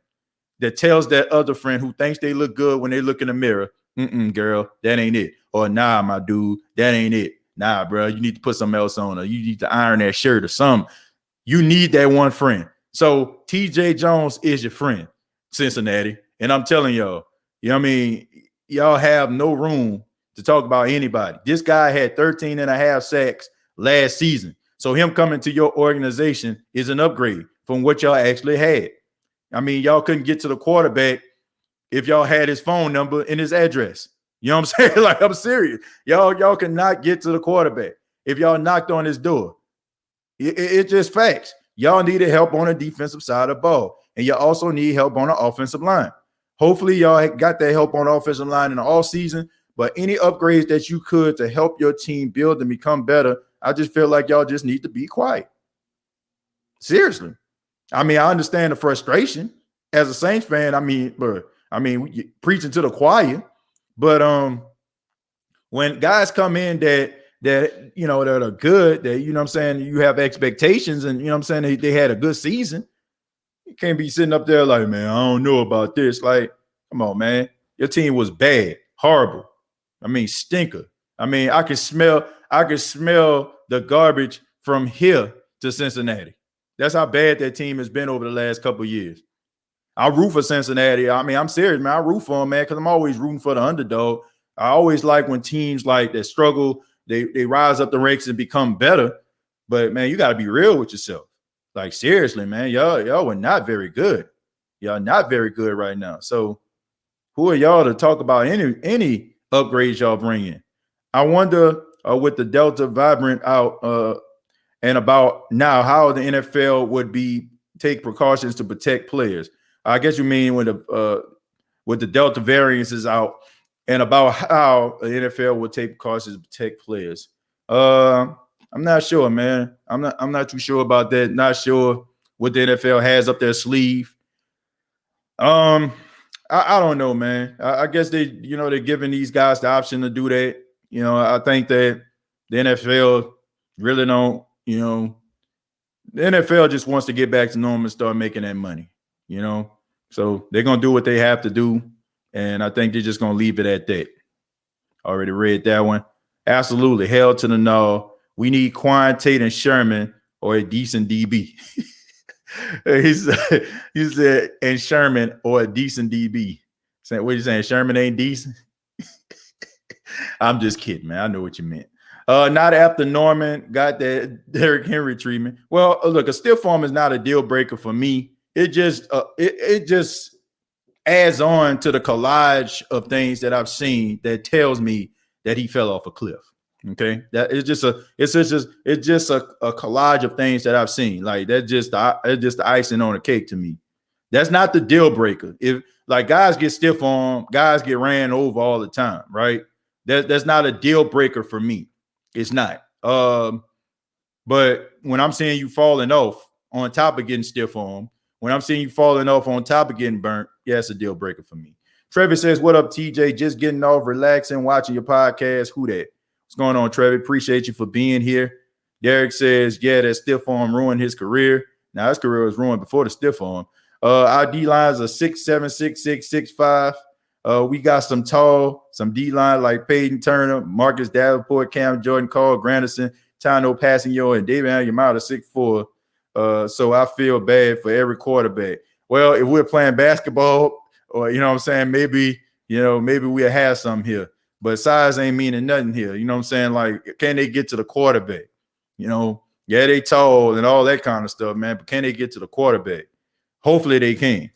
Speaker 1: that tells that other friend who thinks they look good when they look in the mirror, girl, that ain't it. Or nah, my dude, that ain't it. Nah, bro, you need to put something else on, or you need to iron that shirt or something. You need that one friend. So TJ Jones is your friend, Cincinnati. And I'm telling y'all, y'all have no room to talk about anybody. This guy had 13 and a half sacks last season. So him coming to your organization is an upgrade from what y'all actually had. I mean, y'all couldn't get to the quarterback if y'all had his phone number and his address. You know what I'm saying? Like, I'm serious. Y'all cannot get to the quarterback if y'all knocked on his door. It's just facts. Y'all needed help on the defensive side of the ball, and you also need help on the offensive line. Hopefully, y'all got that help on the offensive line in the offseason, but any upgrades that you could to help your team build and become better, I just feel like y'all just need to be quiet. Seriously. I mean, I understand the frustration as a Saints fan. I mean, preaching to the choir, but when guys come in that are good, that, you know what I'm saying, you have expectations, and, you know what I'm saying, they had a good season. You can't be sitting up there like, man, I don't know about this. Like, come on, man. Your team was bad, horrible. I mean, stinker. I mean, I could smell the garbage from here to Cincinnati. That's how bad that team has been over the last couple of years. I root for Cincinnati. I mean, I'm serious, man. I root for them, man, because I'm always rooting for the underdog. I always like when teams like that struggle, they rise up the ranks and become better. But, man, you got to be real with yourself. Like, seriously, man, y'all were not very good. Y'all not very good right now. So who are y'all to talk about any upgrades y'all bring in? I wonder with the Delta variant out and about now how the NFL would take precautions to protect players. I guess you mean with the Delta variants is out, and about how the NFL would take precautions to protect players. I'm not sure, man. I'm not too sure about that. Not sure what the NFL has up their sleeve. I don't know, man. I guess they're giving these guys the option to do that. You know, I think that the NFL really don't, the NFL just wants to get back to normal and start making that money, So they're going to do what they have to do, and I think they're just going to leave it at that. Already read that one. Absolutely. Hell to the no. We need Quan, Tate, and Sherman or a decent DB. he said, and Sherman or a decent DB. What are you saying? Sherman ain't decent? I'm just kidding, man. I know what you meant. Not after Norman got that Derrick Henry treatment. Well, look, a stiff arm is not a deal breaker for me. It just it just adds on to the collage of things that I've seen that tells me that he fell off a cliff. Okay, that it's just a collage of things that I've seen. Like it's just the icing on the cake to me. That's not the deal breaker. If like guys get stiff arm, guys get ran over all the time, right? That's not a deal breaker for me. It's not. But when I'm seeing you falling off on top of getting stiff arm, when I'm seeing you falling off on top of getting burnt, yeah, it's a deal breaker for me. Trevor says, "What up, TJ? Just getting off, relaxing, watching your podcast. Who that? What's going on, Trevor? Appreciate you for being here." Derek says, "Yeah, that stiff arm ruined his career. Now his career was ruined before the stiff arm." Our D lines are 6'7", 6'6", 6'5". We got some tall, some D line like Peyton Turner, Marcus Davenport, Cam Jordan, Carl Granderson, Tano Passigno, and David Alumata 6'4". So I feel bad for every quarterback. Well, if we're playing basketball, or you know what I'm saying, maybe we'll have some here. But size ain't meaning nothing here. You know what I'm saying? Like, can they get to the quarterback? Yeah, they tall and all that kind of stuff, man. But can they get to the quarterback? Hopefully they can.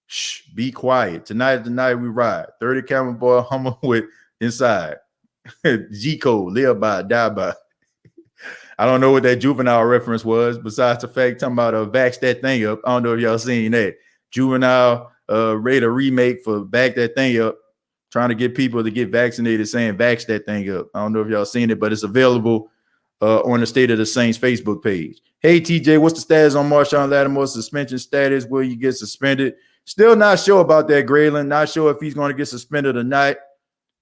Speaker 1: Shh, be quiet. Tonight is the night we ride. 30 camera boy Hummer with inside. G code, live by, die by. I don't know what that Juvenile reference was, besides the fact talking about vax that thing up. I don't know if y'all seen that. Juvenile made a remake for Back That Thing Up, trying to get people to get vaccinated, saying vax that thing up. I don't know if y'all seen it, but it's available on the State of the Saints Facebook page. Hey, TJ, what's the status on Marshawn Lattimore's suspension status? Will you get suspended? Still not sure about that, Graylin. Not sure if he's going to get suspended or not.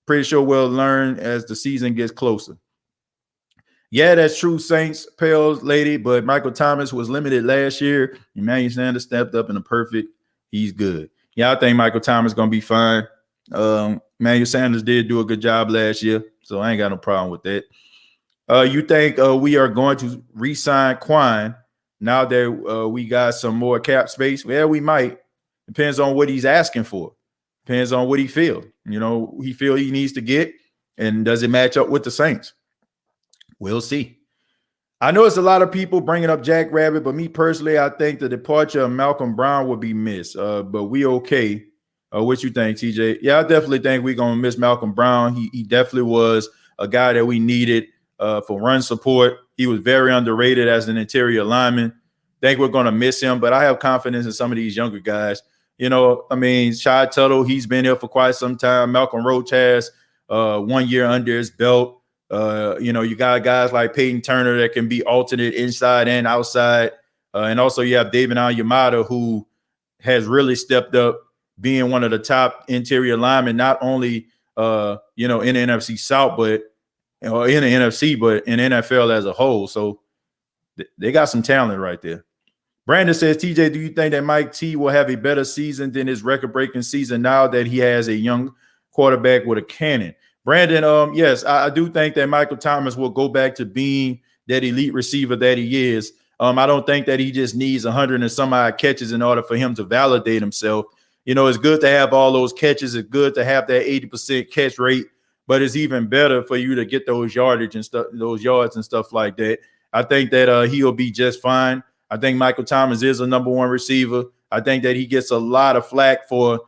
Speaker 1: Pretty sure we'll learn as the season gets closer. Yeah, that's true, Saints, Pales lady, but Michael Thomas was limited last year. Emmanuel Sanders stepped up in the perfect. He's good. Yeah, I think Michael Thomas is going to be fine. Emmanuel Sanders did do a good job last year, so I ain't got no problem with that. You think we are going to re-sign Quan now that we got some more cap space? Well, we might. Depends on what he's asking for. Depends on what he feels. He feel he needs to get, and does it match up with the Saints? We'll see. I know it's a lot of people bringing up Jack Rabbit, but me personally, I think the departure of Malcolm Brown will be missed. But we okay. What you think, TJ? Yeah, I definitely think we're going to miss Malcolm Brown. He definitely was a guy that we needed for run support. He was very underrated as an interior lineman. Think we're going to miss him, but I have confidence in some of these younger guys. Shad Tuttle, he's been here for quite some time. Malcolm Roach has 1 year under his belt. You got guys like Peyton Turner that can be alternate inside and outside. And also you have David Onyemata, who has really stepped up, being one of the top interior linemen, not only in the NFC South, but in the NFC, but in NFL as a whole. So they got some talent right there. Brandon says, TJ, do you think that Mike T will have a better season than his record-breaking season now that he has a young quarterback with a cannon? Brandon, yes, I do think that Michael Thomas will go back to being that elite receiver that he is. I don't think that he just needs 100 and some odd catches in order for him to validate himself. It's good to have all those catches. It's good to have that 80% catch rate, but it's even better for you to get those yardage and stuff, those yards and stuff like that. I think that he'll be just fine. I think Michael Thomas is a number one receiver. I think that he gets a lot of flack for,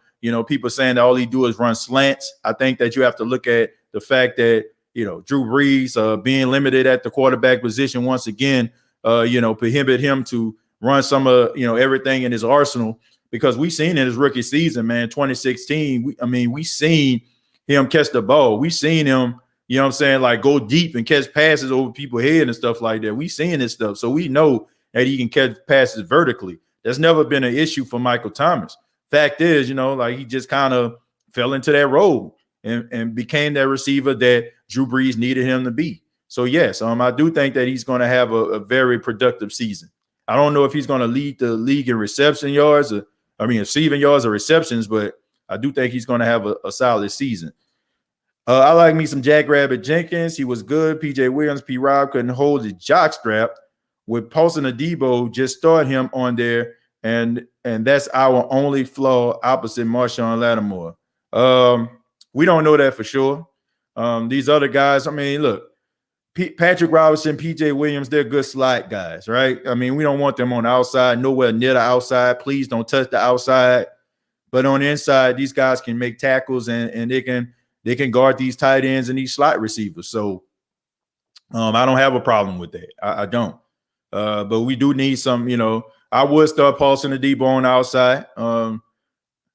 Speaker 1: people saying that all he do is run slants. I think that you have to look at the fact that, Drew Brees being limited at the quarterback position once again, prohibit him to run some of, everything in his arsenal, because we seen in his rookie season, man, 2016, we seen him catch the ball. We seen him, like go deep and catch passes over people's head and stuff like that. We seen this stuff. So we know that he can catch passes vertically. That's never been an issue for Michael Thomas. Fact is, he just kind of fell into that role and became that receiver that Drew Brees needed him to be. So, yes, I do think that he's going to have a very productive season. I don't know if he's going to lead the league in receiving yards or receptions, but I do think he's going to have a solid season. I like me some Jackrabbit Jenkins. He was good. PJ Williams, P. Rob couldn't hold his jock strap. With Paulson Adebo, just start him on there, and that's our only flaw opposite Marshawn Lattimore. We don't know that for sure. These other guys, look, Patrick Robinson, PJ Williams, they're good slot guys, right? We don't want them on the outside, nowhere near the outside. Please don't touch the outside. But on the inside, these guys can make tackles and they can guard these tight ends and these slot receivers. So I don't have a problem with that. I don't. But we do need some, I would start Paulson Adebo on the outside.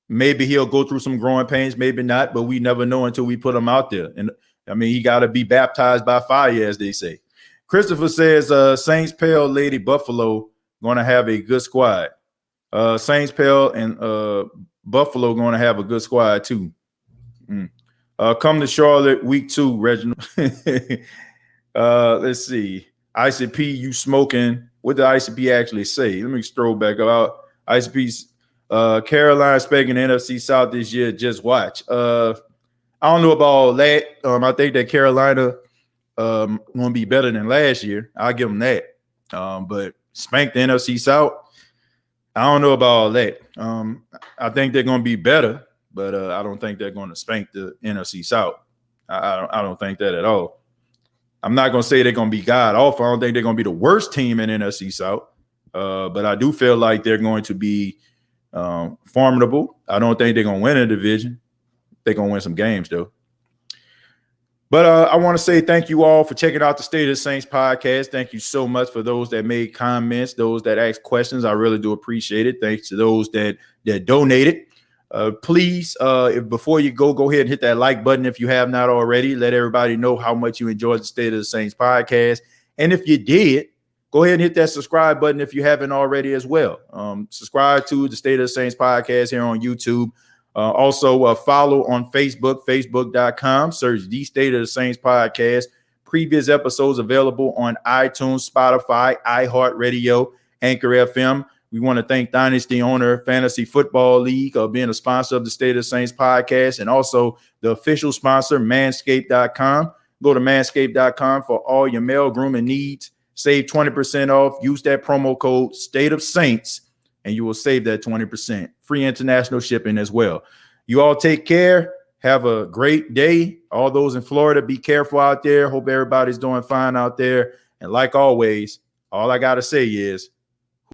Speaker 1: Maybe he'll go through some growing pains, maybe not, but we never know until we put him out there. And he got to be baptized by fire, as they say. Christopher says, Saints, Pale, Lady, Buffalo going to have a good squad. Saints, Pale, and Buffalo going to have a good squad too. Come to Charlotte week 2, Reginald. Let's see. ICP, you smoking. What did ICP actually say? Let me scroll back up. ICP's Carolina speaking NFC South this year. Just watch. I don't know about all that. I think that Carolina going to be better than last year. I'll give them that. But spank the NFC South, I don't know about all that. I think they're going to be better, but I don't think they're going to spank the NFC South. I don't think that at all. I'm not going to say they're going to be god awful. I don't think they're going to be the worst team in NFC South, but I do feel like they're going to be formidable. I don't think they're going to win a division. They're going to win some games, though. But I want to say thank you all for checking out the State of the Saints podcast. Thank you so much for those that made comments, those that asked questions. I really do appreciate it. Thanks to those that donated. Please, before you go ahead and hit that like button if you have not already. Let everybody know how much you enjoyed the State of the Saints podcast. And if you did, go ahead and hit that subscribe button if you haven't already as well. Subscribe to the State of the Saints podcast here on YouTube. Also, follow on Facebook, facebook.com. Search the State of the Saints podcast. Previous episodes available on iTunes, Spotify, iHeartRadio, Anchor FM. We want to thank Dynasty Owner Fantasy Football League being a sponsor of the State of the Saints podcast, and also the official sponsor, Manscaped.com. Go to Manscaped.com for all your male grooming needs. Save 20% off. Use that promo code State of Saints, and you will save that 20%. Free international shipping as well. You all take care. Have a great day. All those in Florida, be careful out there. Hope everybody's doing fine out there. And like always, all I got to say is